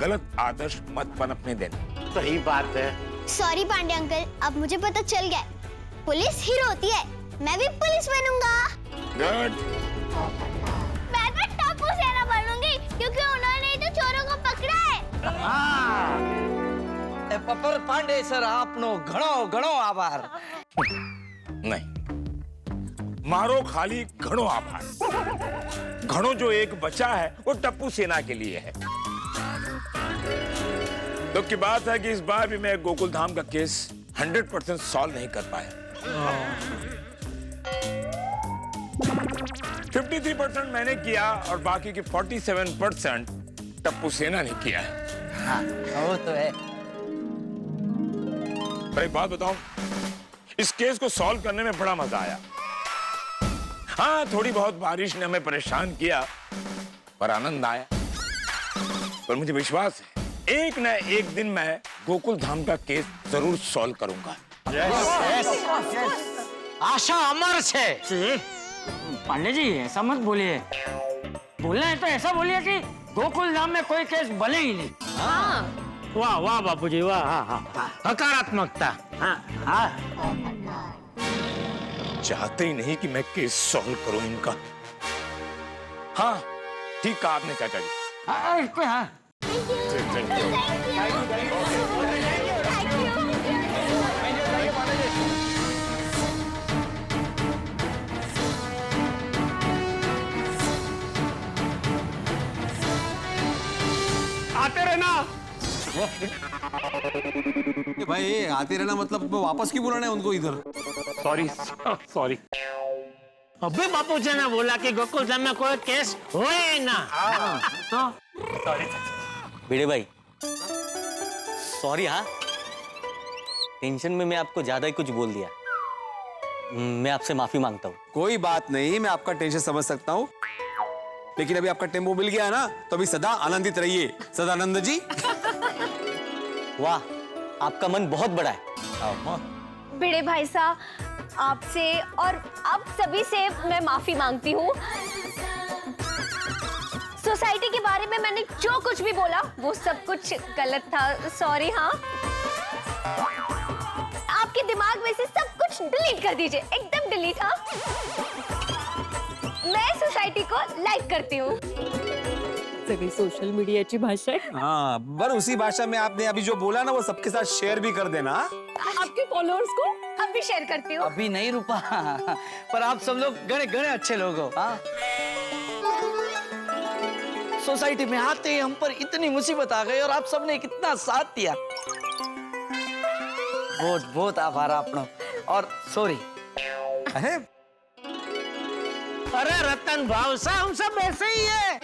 गलत आदर्श मत पनपने देना। सही बात है। सॉरी पांडे अंकल, अब मुझे पता चल गया पुलिस हीरो होती है, मैं भी पुलिस बनूंगा। गुड। मैं तो टप्पू सेना बनूंगी क्योंकि उन्होंने ही तो चोरों को पकड़ा है। पर पांडे सर आपनो घणो घणो आभार। नहीं, मारो खाली घणो आभार। घणो जो एक बचा है वो टप्पू सेना के लिए है। दुख की बात है कि इस बार भी मैं गोकुल धाम का केस 100% सॉल्व नहीं कर पाया। 53% मैंने किया और बाकी की 47% टप्पू सेना ने किया है। हाँ, वो तो है। पर एक बात बताऊं, इस केस को सॉल्व करने में बड़ा मजा आया। हाँ, थोड़ी बहुत बारिश ने हमें परेशान किया पर आनंद आया। पर मुझे विश्वास है एक न एक दिन मैं गोकुल धाम का केस जरूर सॉल्व करूंगा। आशा अमर से। पांडे जी ऐसा मत बोलिए, बोलना है तो ऐसा बोलिए कि गोकुल धाम में कोई केस बने ही नहीं। हाँ। वाह वाह बापूजी वाह। हाँ, सकारात्मकता। हाँ। चाहते ही नहीं कि मैं केस सॉल्व करूं इनका। हाँ, ठीक कहा आपने चाचा जी। हाँ। आते रहना। भाई आते रहना मतलब वापस क्यों बुलाना है उनको इधर? सॉरी। अभी बापूजी ने बोला कि गोकुल धाम में कोई केस होए ना। तो भिड़े भाई सॉरी। हाँ, टेंशन में मैं आपको ज्यादा ही कुछ बोल दिया। मैं आपसे माफी मांगता हूँ। कोई बात नहीं, मैं आपका टेंशन समझ सकता हूँ, लेकिन अभी आपका टेम्पो मिल गया है ना, तो अभी सदा आनंदित रहिए। सदानंद जी। वाह, आपका मन बहुत बड़ा है। भिड़े भाई साहब, आपसे और आप सभी से मैं माफी मांगती हूँ। सोसाइटी के बारे में मैंने जो कुछ भी बोला वो सब कुछ गलत था। सॉरी। हाँ, आपके दिमाग में से सब कुछ डिलीट कर दीजिए, एकदम डिलीट। हाँ, मैं सोसाइटी को लाइक करती हूँ। सगळी सोशल मीडियाची भाषा है। हाँ, पर उसी भाषा में आपने अभी जो बोला ना वो सबके साथ शेयर भी कर देना। आपके फॉलोअर्स को अब भी शेयर करती हूँ। अभी नहीं रूपा, पर आप सब लोग गणे गणे अच्छे लोग हो। हाँ, सोसाइटी में आते ही हम पर इतनी मुसीबत आ गई और आप सबने कितना साथ दिया। बहुत बहुत आभार आपनो। और सॉरी। अरे रतन भाव साहब, हम सब ऐसे ही है।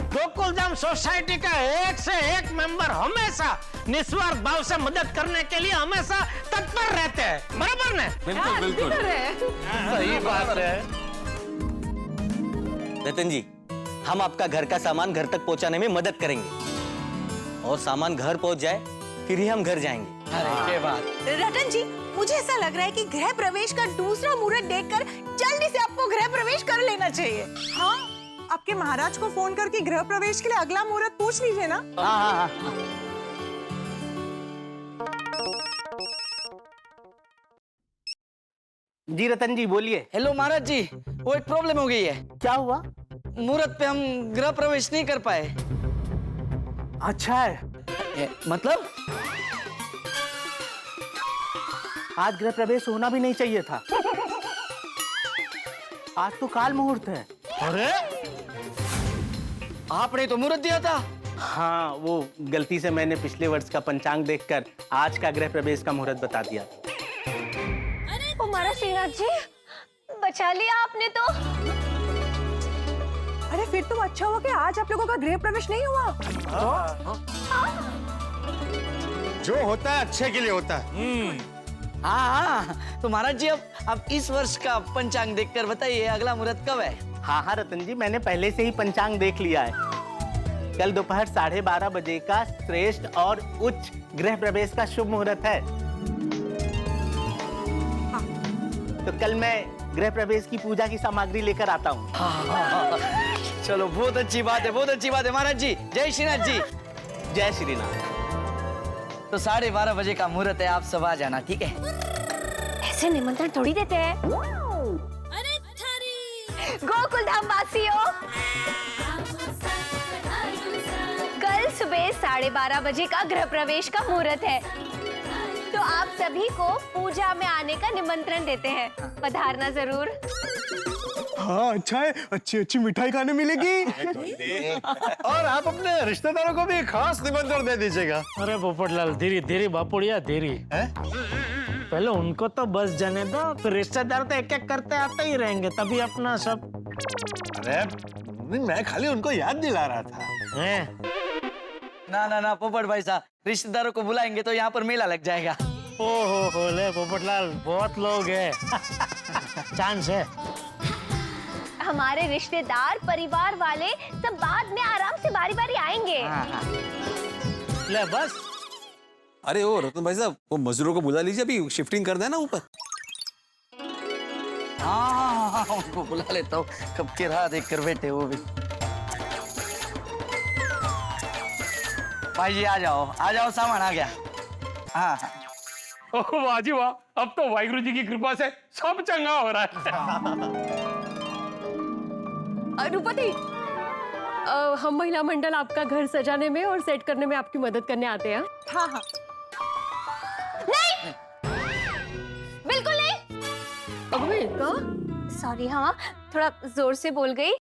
गोकुल धाम सोसाइटी का एक से एक मेंबर हमेशा निस्वार्थ भाव से मदद करने के लिए हमेशा तत्पर रहते हैं। बराबर ने? बिल्कुल बिल्कुल सही बात है। रतन जी, हम आपका घर का सामान घर तक पहुंचाने में मदद करेंगे और सामान घर पहुंच जाए फिर ही हम घर जाएंगे। अरे क्या बात। रतन जी, मुझे ऐसा लग रहा है कि गृह प्रवेश का दूसरा मुहूर्त देखकर जल्दी से आपको गृह प्रवेश कर लेना चाहिए। हाँ, आपके महाराज को फोन करके गृह प्रवेश के लिए अगला मुहूर्त पूछ लीजिए ना। हाँ। जी रतन जी बोलिए। हेलो महाराज जी, वो एक प्रॉब्लम हो गई है। क्या हुआ? मुहूर्त पे हम गृह प्रवेश नहीं कर पाए। अच्छा है। मतलब आज गृह प्रवेश होना भी नहीं चाहिए था। आज तो काल मुहूर्त है। अरे आपने तो मुहूर्त दिया था। हाँ, वो गलती से मैंने पिछले वर्ष का पंचांग देखकर आज का गृह प्रवेश का मुहूर्त बता दिया। हमारा श्रीनाथ जी, बचा लिया आपने तो। अरे फिर तो अच्छा हुआ कि आज आप लोगों का गृह प्रवेश नहीं हुआ। जो होता है अच्छे के लिए होता है। हाँ हाँ, तो महाराज जी अब इस वर्ष का पंचांग देखकर बताइए अगला मुहूर्त कब है? हाँ हाँ रतन जी, मैंने पहले से ही पंचांग देख लिया है। कल दोपहर 12:30 बजे का श्रेष्ठ और उच्च गृह प्रवेश का शुभ मुहूर्त है। तो कल मैं गृह प्रवेश की पूजा की सामग्री लेकर आता हूँ। चलो बहुत अच्छी बात है, बहुत अच्छी बात है महाराज जी। जय श्रीनाथ जी। जय श्रीनाथ। तो 12:30 बजे का मुहूर्त है, आप सब आ जाना, ठीक है? ऐसे निमंत्रण थोड़ी देते हैं। गोकुल धाम वासियों, कल सुबह 12:30 बजे का गृह प्रवेश का मुहूर्त है, तो आप सभी को पूजा में आने का निमंत्रण देते हैं। पधारना जरूर। हाँ अच्छा है, अच्छी अच्छी मिठाई खाने मिलेगी। और आप अपने रिश्तेदारों को भी खास निमंत्रण दे दीजिएगा। अरे पोपटलाल, धीरे धीरे बापुड़िया धीरे। पहले उनको तो बस जाने दो, फिर रिश्तेदार तो एक एक करते आते ही रहेंगे, तभी अपना सब। अरे मैं खाली उनको याद दिला रहा था। ना ना ना पोपट भाई साहब, रिश्तेदारों को बुलाएंगे तो यहाँ पर मेला लग जाएगा। ओहो ले पोपटलाल, बहुत लोग हैं। चांस है। हमारे रिश्तेदार, परिवार वाले सब बाद में आराम से बारी बारी आएंगे। ले बस। अरे ओ रतन भाई साहब, वो मजदूरों को बुला लीजिए, अभी शिफ्टिंग कर देना ऊपर। हाँ, उनको बुला लेता हूँ, कब के राह देख कर बैठे वो भी। भाई जी आ जाओ, सामान आ गया। हाँ हाँ। ओह वाह जी वाह, अब तो वाहिगुरु जी की कृपा से सब चंगा हो रहा है। अनुपति, हम महिला मंडल आपका घर सजाने में और सेट करने में आपकी मदद करने आते हैं। हाँ हाँ। नहीं, बिल्कुल नहीं। सॉरी, हाँ थोड़ा जोर से बोल गई।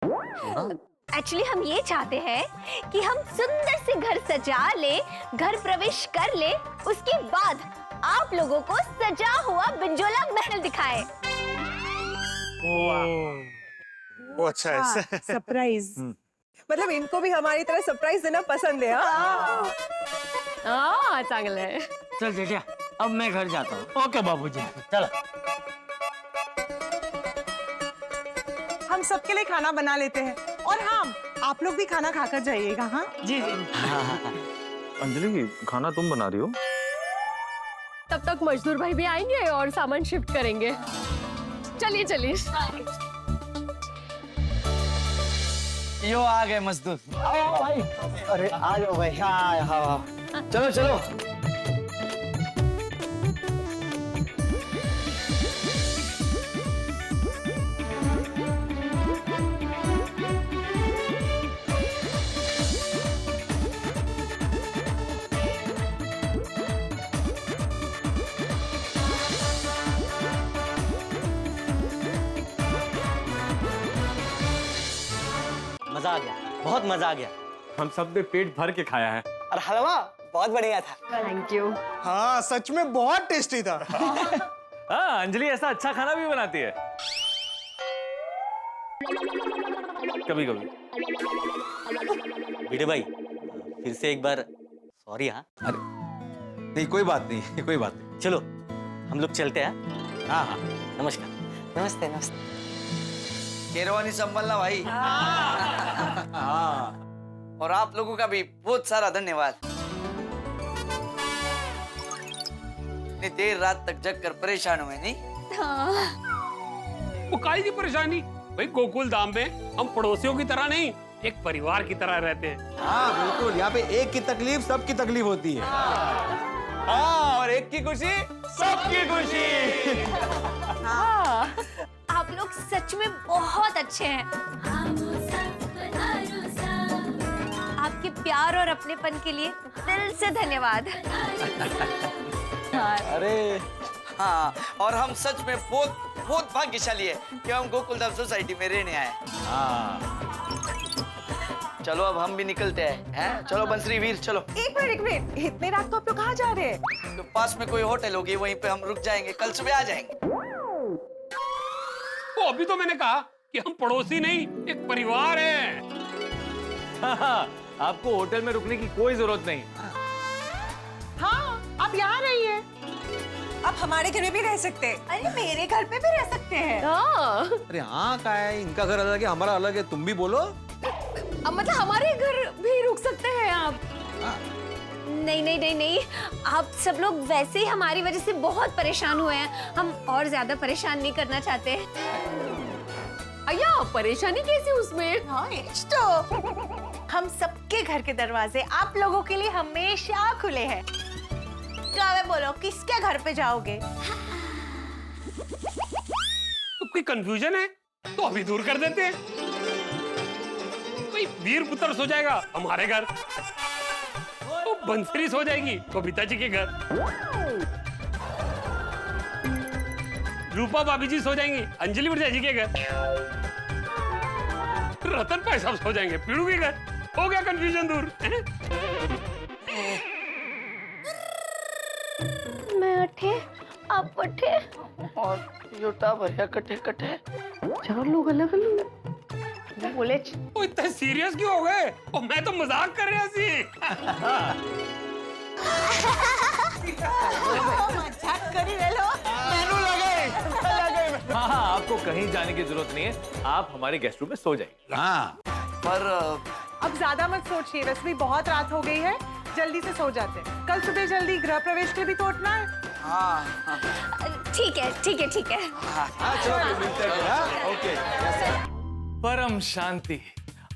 एक्चुअली हम ये चाहते हैं कि हम सुंदर से घर सजा ले, घर प्रवेश कर ले, उसके बाद आप लोगों को सजा हुआ बिंजोला महल दिखाए। वो अच्छा है। सरप्राइज। मतलब इनको भी हमारी तरह सरप्राइज देना पसंद है। हाँ चांगलं है। चल जेठिया, अब मैं घर जाता हूँ। ओके बाबूजी, चलो। हम सबके लिए खाना बना लेते हैं, और हाँ आप लोग भी खाना खाकर जाइएगा। हाँ जी जी। अंजलि, खाना तुम बना रही हो? तब तक मजदूर भाई भी आएंगे और सामान शिफ्ट करेंगे। चलिए चलिए। यो आ गए मजदूर। आओ भाई। अरे आ जाओ भाई। हाँ हाँ, चलो चलो। मजा आ गया, बहुत मजा आ गया। हम सब ने पेट भर के खाया है। और हलवा बहुत बढ़िया था। Thank you. हाँ सच में बहुत टेस्टी था। हाँ, अंजलि ऐसा अच्छा खाना भी बनाती है कभी कभी। भिड़े भाई, फिर से एक बार सॉरी। हाँ अरे नहीं, कोई बात नहीं, कोई बात नहीं। चलो हम लोग चलते हैं। हाँ हाँ, नमस्कार। नमस्ते नमस्ते। केरवानी संभलना भाई। हाँ। और आप लोगों का भी बहुत सारा धन्यवाद। इतनी देर रात तक जग कर परेशान हुए नहीं? वो काई की परेशानी भाई, गोकुल धाम में हम पड़ोसियों की तरह नहीं, एक परिवार की तरह रहते हैं। हाँ बिल्कुल, यहाँ पे एक की तकलीफ सबकी तकलीफ होती है। हाँ, और एक की खुशी सबकी खुशी। हाँ, आप लोग सच में बहुत अच्छे हैं। आपके प्यार और अपनेपन के लिए दिल से धन्यवाद। अरे हाँ, और हम सच में बहुत बहुत भाग्यशाली है कि हम गोकुलधाम सोसाइटी में रहने आए। हाँ। चलो अब हम भी निकलते हैं। चलो बंसरी वीर चलो। एक मिनट, इतने रात को आप लोग कहाँ जा रहे हैं? तो पास में कोई होटल होगी, वहीं पे हम रुक जाएंगे, कल सुबह आ जाएंगे। वो अभी तो मैंने कहा कि हम पड़ोसी नहीं, एक परिवार है। हाँ, आपको होटल में रुकने की कोई जरूरत नहीं। हाँ, आप यहाँ रहिए। आप हमारे घर में भी रह सकते हैं। अरे मेरे घर पे भी रह सकते हैं। अरे हाँ का है, इनका घर अलग है, हमारा अलग है, तुम भी बोलो। मतलब हमारे घर भी रुक सकते हैं आप? नहीं नहीं नहीं नहीं, आप सब लोग वैसे ही हमारी वजह से बहुत परेशान हुए हैं, हम और ज्यादा परेशान नहीं करना चाहते। अय्या परेशानी कैसी उसमें? हाँ तो हम सबके घर के दरवाजे आप लोगों के लिए हमेशा खुले हैं। क्या बोलो, किसके घर पे जाओगे? तो कोई कंफ्यूजन है तो अभी दूर कर देते हैं। कोई वीर पुत्र सो जाएगा हमारे घर, तो बंसरी सो जाएगी कविता जी के घर, रूपा भाभी जी सो जाएंगी अंजलि मिर्जा जी के घर, रतन भाई साहब सो जाएंगे पीड़ू के घर। हो गया कंफ्यूजन दूर। मैं उठे, आप उठे और योटा भरिया कटे कटे 4 लोग अलग अलग बोले। वो इतना सीरियस क्यों हो गए? और मैं तो मजाक कर रहा सी। मजाक करी रे लो। हाँ, आपको कहीं जाने की जरूरत नहीं है, आप हमारे गेस्ट रूम में सो जाइए। हाँ, पर अब ज्यादा मत सोचिए, वैसे भी बहुत रात हो गई है, जल्दी से सो जाते हैं। कल सुबह जल्दी गृह प्रवेश के लिए भी तो उठना है। ठीक है ठीक है ठीक है। परम शांति।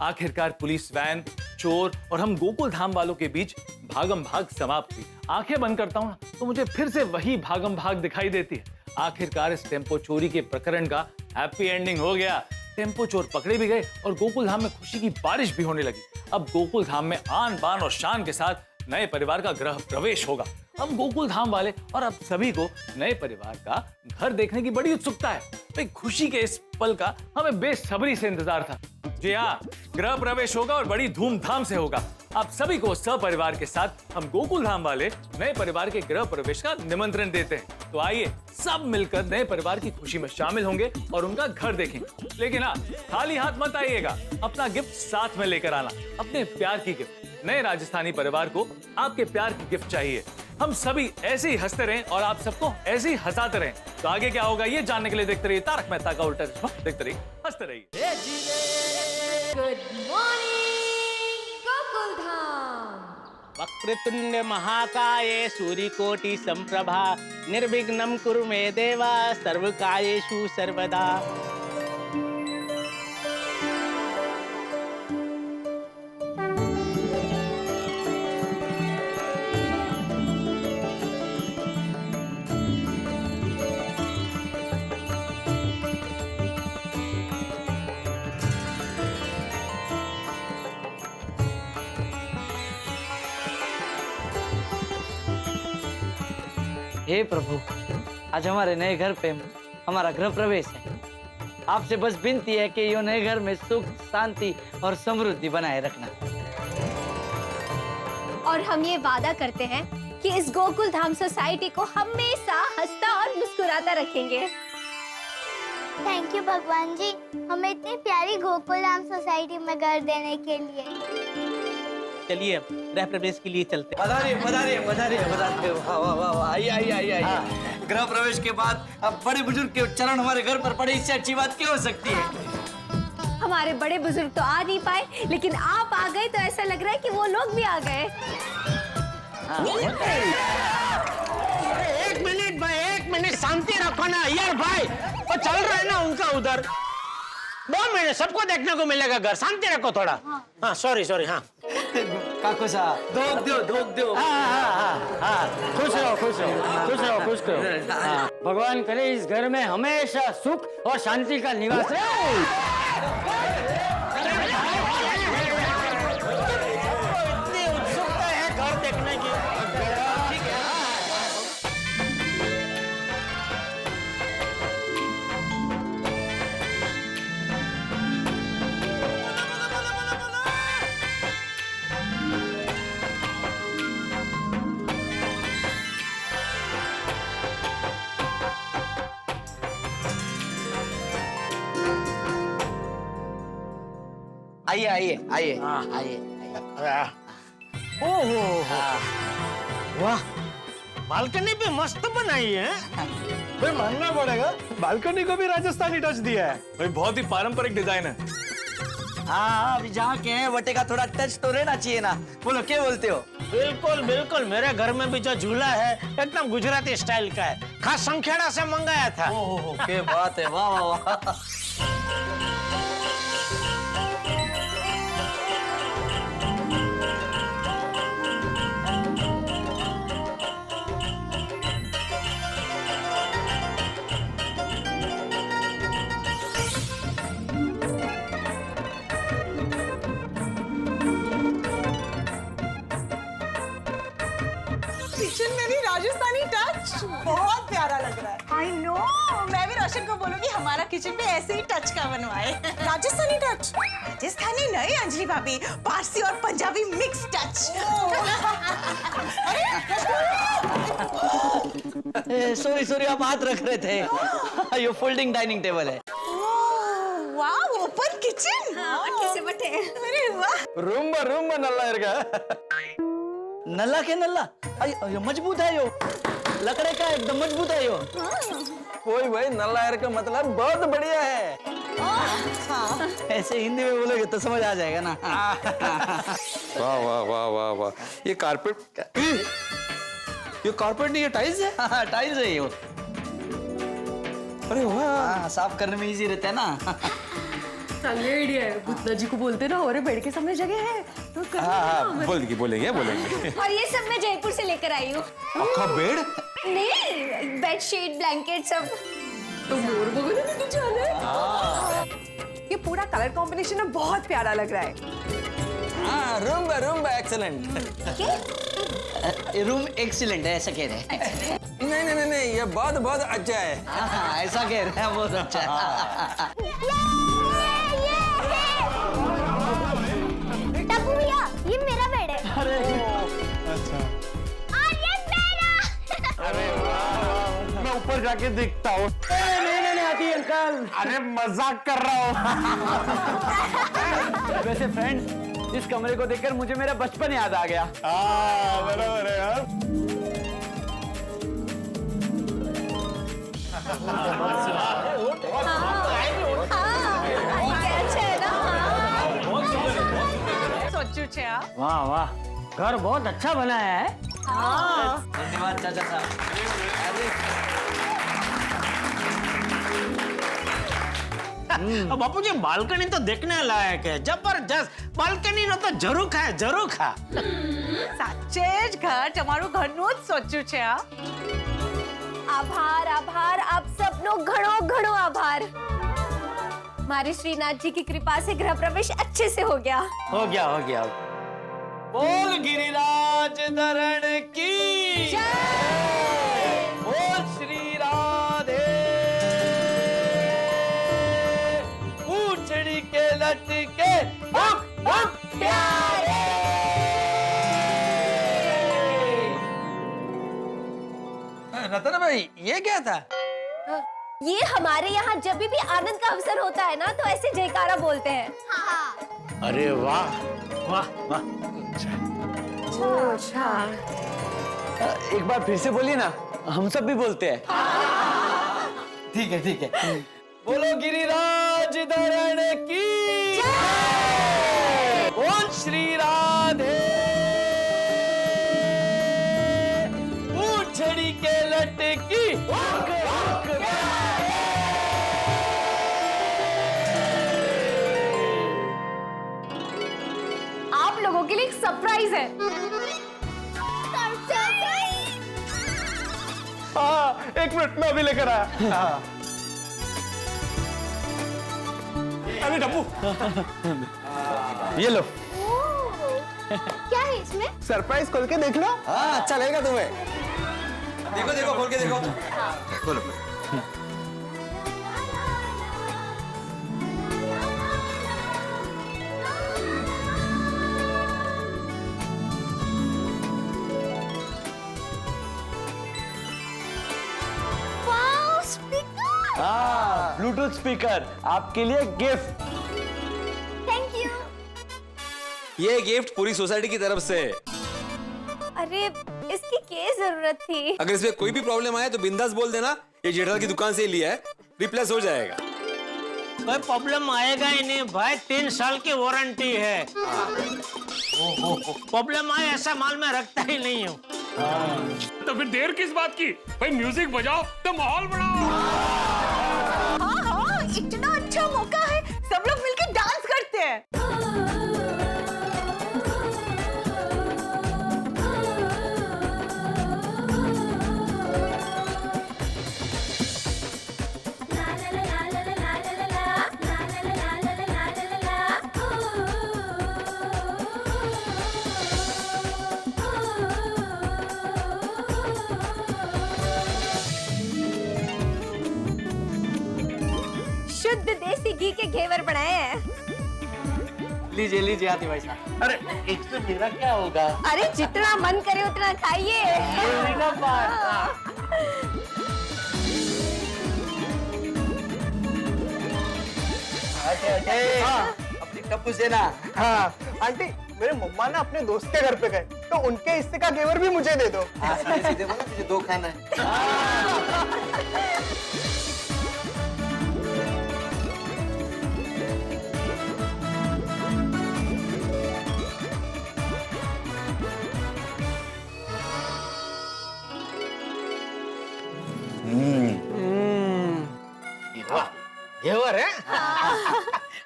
आखिरकार पुलिस वैन, चोर और हम गोकुल धाम वालों के बीच भागम भाग समाप्त हुई। आंखें बंद करता हूँ ना तो मुझे फिर से वही भागम भाग दिखाई देती है। आखिरकार इस टेम्पो चोरी के प्रकरण का हैप्पी एंडिंग हो गया। टेम्पो चोर पकड़े भी गए और गोकुल धाम में खुशी की बारिश भी होने लगी। अब गोकुल धाम में आन बान और शान के साथ नए परिवार का गृह प्रवेश होगा। हम गोकुल धाम वाले और अब सभी को नए परिवार का घर देखने की बड़ी उत्सुकता है। भाई खुशी के इस पल का हमें बेसब्री से इंतजार था। जी हाँ, गृह प्रवेश होगा और बड़ी धूमधाम से होगा। आप सभी को सपरिवार के साथ हम गोकुल धाम वाले नए परिवार के गृह प्रवेश का निमंत्रण देते हैं। तो आइए सब मिलकर नए परिवार की खुशी में शामिल होंगे और उनका घर देखेंगे। लेकिन हाँ, खाली हाथ मत आइएगा, अपना गिफ्ट साथ में लेकर आना, अपने प्यार की गिफ्ट। नए राजस्थानी परिवार को आपके प्यार की गिफ्ट चाहिए। हम सभी ऐसे ही हंसते रहें और आप सबको ऐसे ही हंसाते रहें। तो आगे क्या होगा ये जानने के लिए देखते रहिए तारक मेहता का उल्टा चश्मा। देखते रहिए, हंसते रहिए। Good morning Gokul Dham. वक्रतुंड महाकाये सूर्यकोटि संप्रभा निर्विघ्नं कुरु मे देवा सर्वकार्येषु सर्वदा। हे प्रभु, आज हमारे नए घर पे हमारा गृह प्रवेश है। आपसे बस विनती है कि ये नए घर में सुख, शांति और समृद्धि बनाए रखना। और हम ये वादा करते हैं कि इस गोकुल धाम सोसाइटी को हमेशा हंसता और मुस्कुराता रखेंगे। थैंक यू भगवान जी, हमें इतनी प्यारी गोकुल धाम सोसाइटी में घर देने के लिए। चलिए गृह प्रवेश के लिए चलते। बधाई बधाई बधाई बधाई। वाह वाह वाह वाह, आइए आइए आइए आइए। गृह प्रवेश के बाद अब बड़े बुजुर्ग के चरण हमारे घर पर पड़े, इससे अच्छी बात क्या हो सकती है। हमारे बड़े बुजुर्ग तो आ नहीं पाए, लेकिन आप आ गए तो ऐसा लग रहा है कि वो लोग भी आ गए। एक मिनट भाई, एक मिनट शांति रखो ना यार भाई, वो चल रहा है ना उनका उधर। 2 मिनट सबको देखने को मिलेगा घर, शांति रखो थोड़ा। हाँ सॉरी सॉरी। हाँ काकू साहब, धोख दो। हाँ खुश रहो खुश रहो खुश रहो खुश रहो। हाँ, भगवान करे इस घर में हमेशा सुख और शांति का निवास रहे। इतनी उत्सुकता है घर देखने की। आइए आइए आइए आइए। ओहो वाह, बालकनी पे मस्त बनाई है। भाई मानना पड़ेगा, बालकनी को भी राजस्थानी टच दिया है। भाई बहुत ही पारंपरिक डिजाइन है। हाँ, अभी जहाँ के हैं वटे का थोड़ा टच तो रहना चाहिए ना। बोलो क्या बोलते हो? बिल्कुल बिल्कुल, मेरे घर में भी जो झूला है एकदम गुजराती स्टाइल का है, खास संखेड़ा से मंगाया था। क्या बात है, वाह वाह वाह। किचन में भी राजस्थानी टच बहुत प्यारा लग रहा है। आई नो, मैं भी रोशन को बोलूंगी हमारा किचन पे ऐसे ही टच का बनवाए। राजस्थानी टच? राजस्थानी नहीं अंजलि भाभी, पारसी और Punjabi mix touch. Sorry sorry, आप हाथ रख रहे थे। ये फोल्डिंग डाइनिंग टेबल है। वाह, ओपन किचन। कैसे बटे? अरे वाह। रूम नल्ला इरगा। नल्ला के नल्ला, ये मजबूत है यो, लकड़े का एकदम मजबूत है यो। कोई भाई नल्ला इरगा मतलब बहुत बढ़िया है। ऐसे हिंदी में बोलोगे तो समझ आ जाएगा ना। वाह वाह वाह वाह वाह, ये कारपेट नहीं, ये टाइल्स है। हाँ, टाइल्स है यो। अरे वाह, साफ करने में इजी रहता है ना। चांगली आइडिया है। भूतनाथ जी को बोलते ना, और बेड के सामने जगह है तो कर हाँ, बोलेंगे। और ये सब मैं जयपुर से लेकर आई हूँ। आपका बेड? नहीं, बेडशीट, ब्लैंकेट सब। तो मोर बगल में कुछ जाना है। ये पूरा कलर कॉम्बिनेशन में बहुत प्यारा लग रहा है। हाँ, रूम एक्सीलेंट। रूम एक्सीलेंट है, ऐसा कह रहे हैं। नहीं, ये बहुत अच्छा है। हाँ, ऐसा कह रहे हैं, बहुत अच्छा है। टप्पू भैया, ये मेरा बेड है। अरे अच्छा। और ये मेरा। अरे वाह, मैं ऊपर जाके देखता हूँ। नहीं आती अंकल। अरे मजाक कर रहा हूँ। वैसे फ्रेंड्स, इस कमरे को देखकर मुझे मेरा बचपन याद आ गया। बराबर है यार। सोचू छे आप। वाह वाह, घर बहुत अच्छा बनाया है। धन्यवाद चाचा साहब। बापू जी, बालकनी तो देखने लायक है, जबरदस्त बालकनी नो तो जरूर खा। સાચે જ ઘર તમારું ઘરનું જ સોચ્યું છે આ। आभार आप सबनो घणो आभार। हमारे श्रीनाथ जी की कृपा से गृह प्रवेश अच्छे से हो गया। हो गया। बोल गिरिराज धरण की जय। बोल श्री राधे। पूछड़ी के लटके प्यारे। रतन भाई, ये क्या था? ये हमारे यहाँ जब भी आनंद का अवसर होता है ना, तो ऐसे जयकारा बोलते हैं। अरे वाह। अच्छा। एक बार फिर से बोलिए ना, हम सब भी बोलते हैं। ठीक है। बोलो गिरिराज धरण की जय। बोल श्री राधे। पूछड़ी के लटकी आप लोगों के लिए एक सरप्राइज है। हाँ, 1 मिनट में अभी लेकर आया। अरे टप्पू, ये लो। क्या है इसमें? सरप्राइज खोल के देख लो। हाँ, अच्छा लगेगा तुम्हें। देखो, खोल के देखो। खोलो। हाँ, ब्लूटूथ स्पीकर आपके लिए गिफ्ट। Thank you. ये गिफ्ट पूरी सोसाइटी की तरफ से। अरे, इसकी क्या जरूरत थी? अगर इसमें कोई भी प्रॉब्लम आए तो बिंदास बोल देना, ये जेठालाल की दुकान से ही लिया है, रिप्लेस हो जाएगा। कोई प्रॉब्लम आएगा ही नहीं भाई, 3 साल की वारंटी है। प्रॉब्लम आए ऐसा माल मैं रखता ही नहीं हूँ। तो फिर देर किस बात की? भाई म्यूजिक बजाओ तो माहौल बनाओ। हाँ हाँ, इतना अच्छा मौका है, सब लोग मिलकर डांस करते हैं। शुद्ध देसी घी के घेवर बनाए हैं। लीजिए लीजिए आती भाई साहब। अरे इससे मेरा क्या होगा? अरे जितना मन करे उतना खाइए। अपनी टप्पू सेना। हाँ आंटी, मेरे मम्मा ना अपने दोस्त के घर पे गए, तो उनके हिस्से का घेवर भी मुझे दे दो। सीधे सीधे बोलो, मुझे 2 खाना है। घेवर है?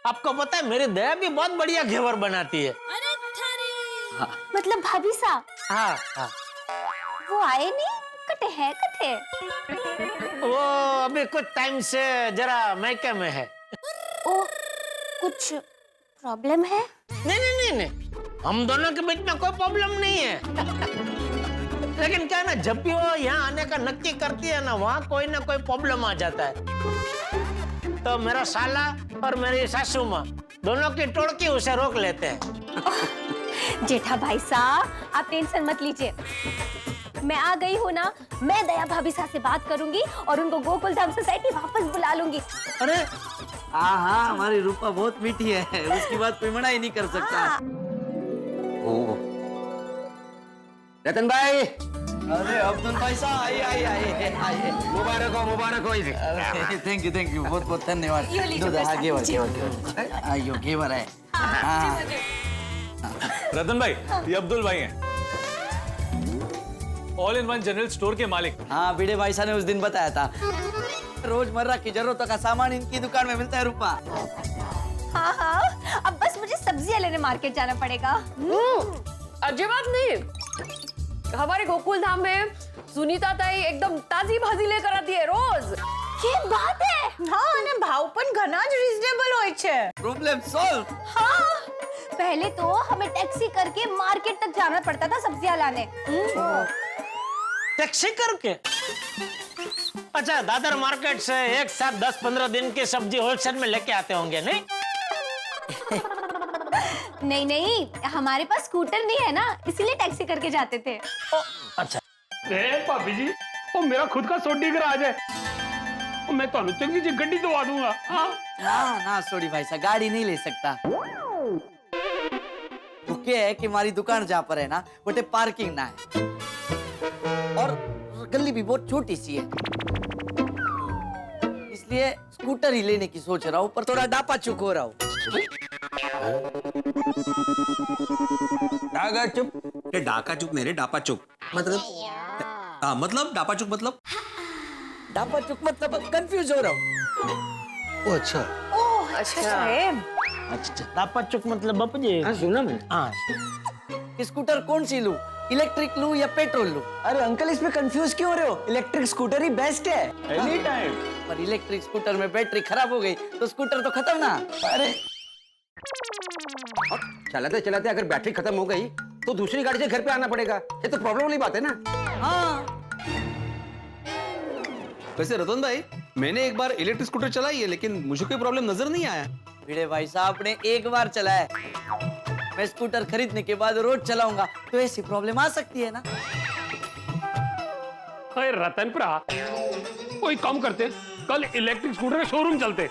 आपको पता है मेरी दया भी बहुत बढ़िया घेवर बनाती है। मतलब भाभी साहब हाँ हाँ, वो आए नहीं? कटे है कटे। वो अभी कुछ टाइम से जरा मैके में है। ओ, कुछ प्रॉब्लम है? नहीं नहीं नहीं नहीं, हम दोनों के बीच में कोई प्रॉब्लम नहीं है। लेकिन क्या है ना, जब भी वो यहाँ आने का नक्की करती है ना, वहाँ कोई ना कोई प्रॉब्लम आ जाता है। तो मेरा साला और मेरी सासू माँ दोनों की टोड़की उसे रोक लेते हैं। जेठा भाई साहब, आप टेंशन मत लीजिए, मैं आ गई हूँ ना, मैं दया भाभी साहब से बात करूंगी और उनको गोकुल धाम सोसाइटी वापस बुला लूंगी। अरे हाँ हाँ, हमारी रूपा बहुत मीठी है, उसकी बात कोई मना ही नहीं कर सकता। रतन भाई, अरे अब्दुल भाई साहब, आइए। मुबारक हो थैंक यू, बहुत बहुत धन्यवाद। ये लीजिए दूध, हाँ, पैसा, घेवर आइयो, घेवर है। हाँ। रतन भाई, ये अब्दुल भाई हैं, all in one general store के मालिक। हाँ, भिड़े भाई साहब ने उस दिन बताया था, रोजमर्रा की जरूरतों का सामान इनकी दुकान में मिलता है रूपा। हाँ हाँ, अब बस मुझे सब्जियां लेने मार्केट जाना पड़ेगा। अजय बात नहीं, हमारे गोकुल धाम में सुनीता ताई एकदम ताजी भाजी लेकर आती है रोज। क्या बात है? हाँ, અને ભાવ પણ ઘણા જ રીઝનેબલ હોય છે। Problem solve. हाँ, पहले तो हमें टैक्सी करके मार्केट तक जाना पड़ता था सब्जियां लाने। टैक्सी करके? अच्छा, दादर मार्केट से एक साथ 10-15 दिन की सब्जी होलसेल में लेके आते होंगे नहीं? नहीं, हमारे पास स्कूटर नहीं है ना, इसीलिए टैक्सी करके जाते थे। अच्छा। भाभी जी, वो मेरा खुद का सोडी गराज है, मैं तो चंगी जी गड्डी दवा दूंगा। ना सॉरी भाई साहब, गाड़ी नहीं ले सकता। वो क्या है कि हमारी दुकान जहाँ पर है ना, वो पार्किंग ना है और गली भी बहुत छोटी सी है, इसलिए स्कूटर ही लेने की सोच रहा हूँ, पर थोड़ा डापा चुक हो रहा हूँ। डाका चुप मेरे, डापा चुप मतलब मतलब डापा चुप मतलब डापा चुक मतलब कंफ्यूज हो रहा हूँ। अच्छा अच्छा है। अच्छा, दापा चुक मतलब बापू जी? हाँ, सुना मैंने। हाँ। स्कूटर कौन सी लूं, इलेक्ट्रिक लूं या पेट्रोल लूं? अरे अंकल, इसमें कंफ्यूज क्यों हो रहे हो? इलेक्ट्रिक स्कूटर ही बेस्ट है, एनी टाइम। पर इलेक्ट्रिक स्कूटर में बैटरी खराब हो गई तो स्कूटर तो खत्म ना। अरे चलाते चलाते अगर बैटरी खत्म हो गई तो दूसरी गाड़ी से घर पे आना पड़ेगा, ये तो प्रॉब्लम वाली बात है ना। हाँ। वैसे रतन भाई, मैंने एक बार इलेक्ट्रिक स्कूटर चलाई है, लेकिन मुझे कोई प्रॉब्लम नजर नहीं आया। भिड़े भाई साहब ने एक बार चलाया, मैं स्कूटर खरीदने के बाद रोज चलाऊंगा तो ऐसी प्रॉब्लम आ सकती है ना। खैर रतनपुरा, कोई काम करते, कल इलेक्ट्रिक स्कूटर के शोरूम चलते।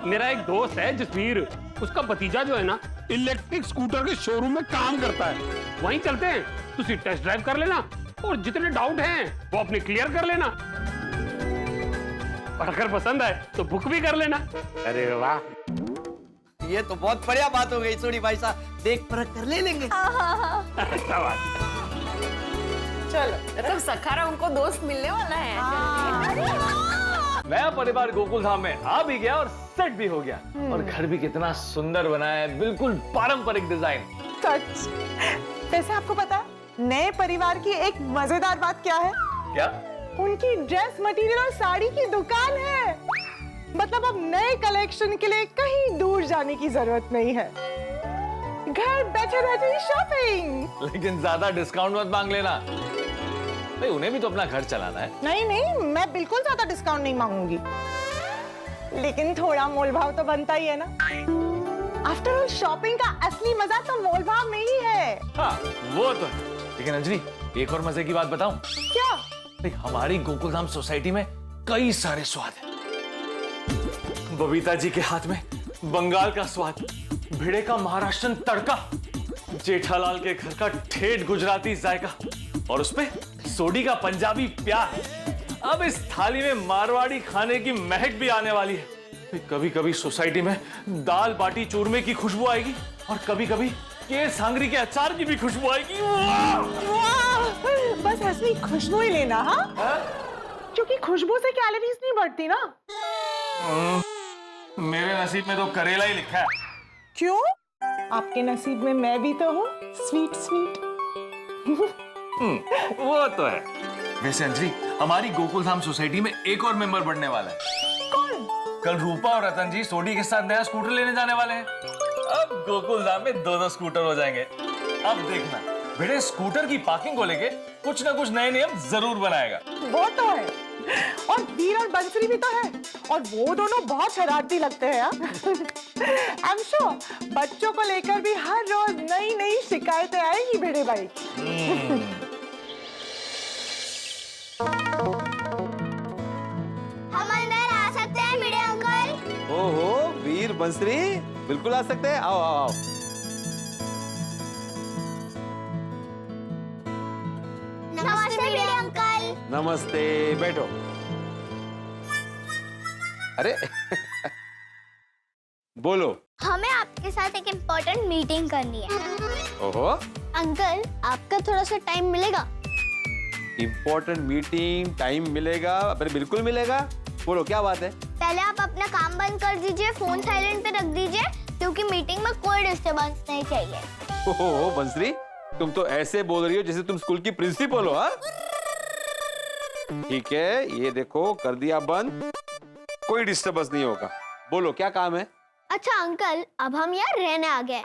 मेरा एक दोस्त है जसवीर, उसका भतीजा जो है ना, इलेक्ट्रिक स्कूटर के शोरूम में काम करता है, वहीं चलते हैं। तुसी टेस्ट ड्राइव कर लेना, और जितने डाउट हैं वो अपने क्लियर कर लेना, और अगर पसंद आए तो बुक भी कर लेना। अरे वाह, ये तो बहुत बढ़िया बात हो गई सोनी भाई साहब, देख परख कर ले लेंगे। अच्छा बात। चलो मतलब सखाराम को दोस्त मिलने वाला है। नया परिवार गोकुल धाम में आ भी गया और सेट भी हो गया, और घर भी कितना सुंदर बना है, बिल्कुल पारंपरिक डिजाइन। सच। वैसे आपको पता है नए परिवार की एक मजेदार बात क्या है? क्या? उनकी ड्रेस मटेरियल और साड़ी की दुकान है। मतलब अब नए कलेक्शन के लिए कहीं दूर जाने की जरूरत नहीं है, घर बैठे बैठे शॉपिंग। लेकिन ज्यादा डिस्काउंट मत मांग लेना भाई, उन्हें भी तो अपना घर चलाना है। नहीं नहीं, मैं बिल्कुल ज्यादा डिस्काउंट नहीं मांगूंगी, लेकिन थोड़ा मोल भाव तो बनता ही है ना। आफ्टर ऑल शॉपिंग का असली मजा तो मोल भाव में ही है। हाँ वो तो है, लेकिन अंजलि एक और मजे की बात बताऊं? क्या? देख, हमारी गोकुलधाम सोसाइटी में कई सारे स्वाद हैं। बबीता जी के हाथ में बंगाल का स्वाद, भिड़े का महाराष्ट्रन तड़का, जेठालाल के घर का ठेठ गुजराती जायका, और उसपे सोडी का पंजाबी प्यार। अब इस थाली में मारवाड़ी खाने की महक भी आने वाली है। कभी कभी सोसाइटी में दाल बाटी चूरमे की खुशबू आएगी, और कभी कभी केर सांगरी के अचार की भी खुशबू आएगी। वाह! बस असली खुशबू ही लेना। हाँ, क्योंकि खुशबू से कैलोरीज नहीं बढ़ती ना। मेरे नसीब में तो करेला ही लिखा है। क्यों? आपके नसीब में मैं भी तो हूँ, स्वीट स्वीट। वो तो है। वैसे अंजलि, हमारी गोकुलधाम सोसाइटी में एक और मेंबर बढ़ने वाला है। कौन? कल रूपा और रतन जी सोडी के साथ नया स्कूटर लेने जाने वाले हैं। अब गोकुलधाम में 2-2 स्कूटर हो जाएंगे। अब देखना, भिड़े स्कूटर की पार्किंग को लेके कुछ ना कुछ नए नियम जरूर बनाएगा। वो तो है, और वीर और बंसरी भी तो है, और वो दोनों बहुत शरारती लगते हैं। आई एम श्योर बच्चों को लेकर भी हर रोज नई नई शिकायतें आएंगी भिड़े भाई। हम अंदर आ सकते हैं भिड़े अंकल? ओहो, वीर बंसरी बिल्कुल आ सकते हैं, आओ आओ आओ। नमस्ते भिड़े अंकल। नमस्ते, बैठो। अरे बोलो। हमें आपके साथ एक इम्पोर्टेंट मीटिंग करनी है। ओहो, अंकल आपका थोड़ा सा टाइम मिलेगा? इम्पोर्टेंट मीटिंग, टाइम मिलेगा? अरे बिल्कुल मिलेगा, बोलो क्या बात है। पहले आप अपना काम बंद कर दीजिए, फोन साइलेंट पे रख दीजिए, क्योंकि मीटिंग में कोई डिस्टर्बेंस नहीं चाहिए। ओहो बंसरी, तुम तो ऐसे बोल रही हो जैसे तुम स्कूल की प्रिंसिपल हो। हाँ ठीक है, ये देखो कर दिया बंद, कोई डिस्टर्बेंस नहीं होगा। बोलो क्या काम है। अच्छा अंकल, अब हम यहाँ रहने आ गए,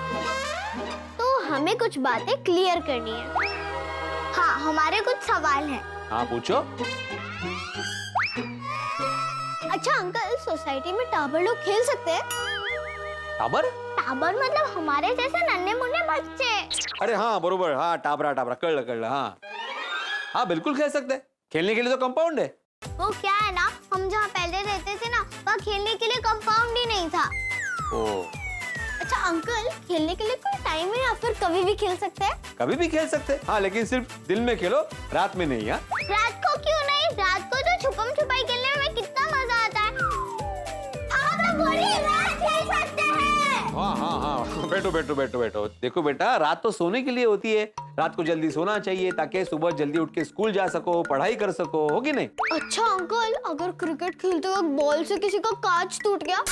तो हमें कुछ बातें क्लियर करनी है। हाँ, हमारे कुछ सवाल हैं। हाँ पूछो। अच्छा अंकल, सोसाइटी में टाबर लोग खेल सकते हैं? टाबर? टाबर मतलब हमारे जैसे नन्हे मुन्ने बच्चे। अरे हाँ बरोबर, हाँ टाबरा टाबरा, कर हाँ हाँ बिल्कुल खेल सकते हैं। खेलने के लिए तो कंपाउंड है। वो क्या है ना, हम जहाँ पहले रहते थे ना, वहाँ खेलने के लिए कंपाउंड ही नहीं था। ओ। अच्छा अंकल, खेलने के लिए कोई टाइम है या फिर कभी भी खेल सकते हैं? कभी भी खेल सकते हैं, हाँ लेकिन सिर्फ दिन में खेलो, रात में नहीं। हाँ रात को क्यों नहीं? रात को तो छुपम छुपाई खेलने में कितना मजा आता है। हम तो पूरी रात खेल सकते हैं। हाँ हाँ हाँ, बैठो बैठो बैठो बैठो। देखो बेटा, रात तो सोने के लिए होती है, रात को जल्दी सोना चाहिए ताकि सुबह जल्दी उठ के स्कूल जा सको, पढ़ाई कर सको, होगी नहीं? अच्छा अंकल, अगर क्रिकेट खेलते वक्त बॉल से किसी का कांच टूट गया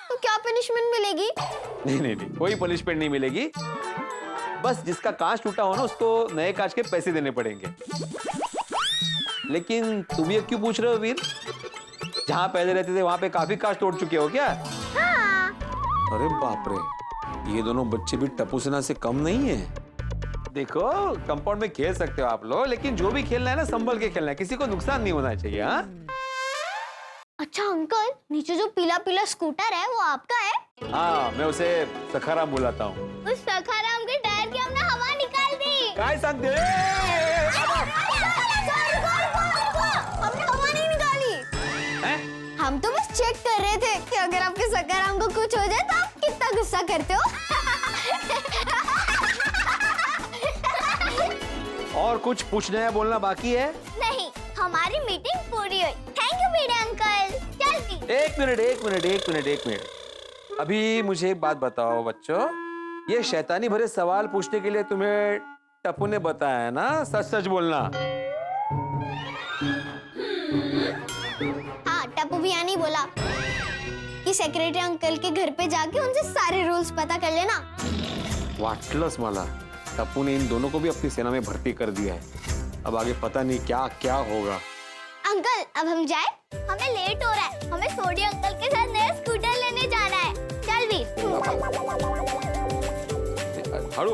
तो क्या पनिशमेंट मिलेगी? नहीं नहीं नहीं, कोई पनिशमेंट नहीं मिलेगी। बस जिसका कांच टूटा हो ना, उसको नए कांच के पैसे देने पड़ेंगे। लेकिन तुम ये क्यों पूछ रहे हो वीर? जहाँ पहले रहते थे वहाँ पे काफी कांच तोड़ चुके हो क्या? हाँ। अरे बाप रे, ये दोनों बच्चे भी टप्पू सेना से कम नहीं है। देखो, कंपाउंड में खेल सकते हो आप लोग, लेकिन जो भी खेलना है ना, संभल के खेलना है, किसी को नुकसान नहीं होना चाहिए। हाँ अच्छा अंकल, नीचे जो पीला पीला स्कूटर है वो आपका है? हाँ, मैं उसे सखाराम बुलाता हूँ। उस सखाराम के टायर की हमने हवा निकाल दी। काय सांगते? हमने हवा नहीं निकाली। हम तो बस चेक कर रहे थे कि अगर आपके सखाराम को कुछ हो जाए तो आप कितना गुस्सा करते हो। और कुछ पूछना या बोलना बाकी है? नहीं, हमारी मीटिंग पूरी हुई। Thank you Bhide uncle. चल भी। एक मिनट। अभी मुझे एक बात बताओ बच्चों, ये शैतानी भरे सवाल पूछने के लिए तुम्हें टप्पू ने बताया है ना? सच सच बोलना। हाँ, टप्पू भैया ने बोला कि सेक्रेटरी अंकल के घर पे जाके उनसे सारे रूल्स पता कर लेना। वाटलस मला, टप्पू ने इन दोनों को भी अपनी सेना में भर्ती कर दिया है। अब आगे पता नहीं क्या क्या होगा। अंकल, अब हम जाए? हमें लेट हो रहा है। हमें सोडी अंकल के साथ नया स्कूटर लेने जाना है। चल भी। हड़ू।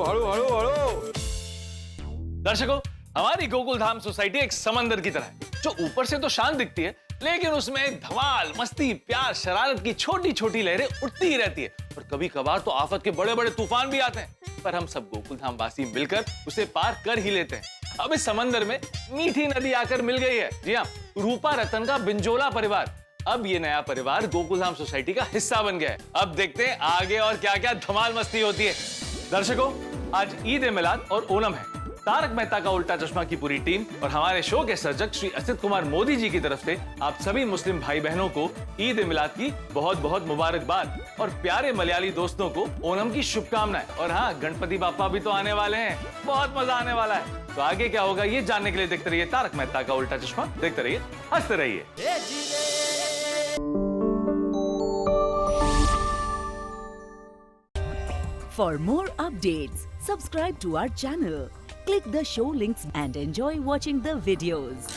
दर्शकों, हमारी गोकुल धाम सोसाइटी एक समंदर की तरह है, जो ऊपर से तो शांत दिखती है, लेकिन उसमें धमाल, मस्ती, प्यार, शरारत की छोटी छोटी लहरें उठती ही रहती है और कभी कभार तो आफत के बड़े बड़े तूफान भी आते हैं, पर हम सब गोकुल धाम वासी मिलकर उसे पार कर ही लेते हैं। अब इस समंदर में मीठी नदी आकर मिल गई है। जी हाँ, रूपा रतन का बिंजोला परिवार। अब ये नया परिवार गोकुल धाम सोसाइटी का हिस्सा बन गया है। अब देखते हैं आगे और क्या क्या धमाल मस्ती होती है। दर्शकों, आज ईद ए मिलाद और ओणम है। तारक मेहता का उल्टा चश्मा की पूरी टीम और हमारे शो के सर्जक श्री असित कुमार मोदी जी की तरफ से आप सभी मुस्लिम भाई बहनों को ईद ए मिलाद की बहुत बहुत मुबारकबाद और प्यारे मलयाली दोस्तों को ओणम की शुभकामनाएं। और हाँ, गणपति बापा भी तो आने वाले हैं, बहुत मजा आने वाला है। तो आगे क्या होगा ये जानने के लिए देखते रहिए तारक मेहता का उल्टा चश्मा। देखते रहिए, हंसते रहिए। For more updates, subscribe to our channel, click the show links and enjoy watching the videos.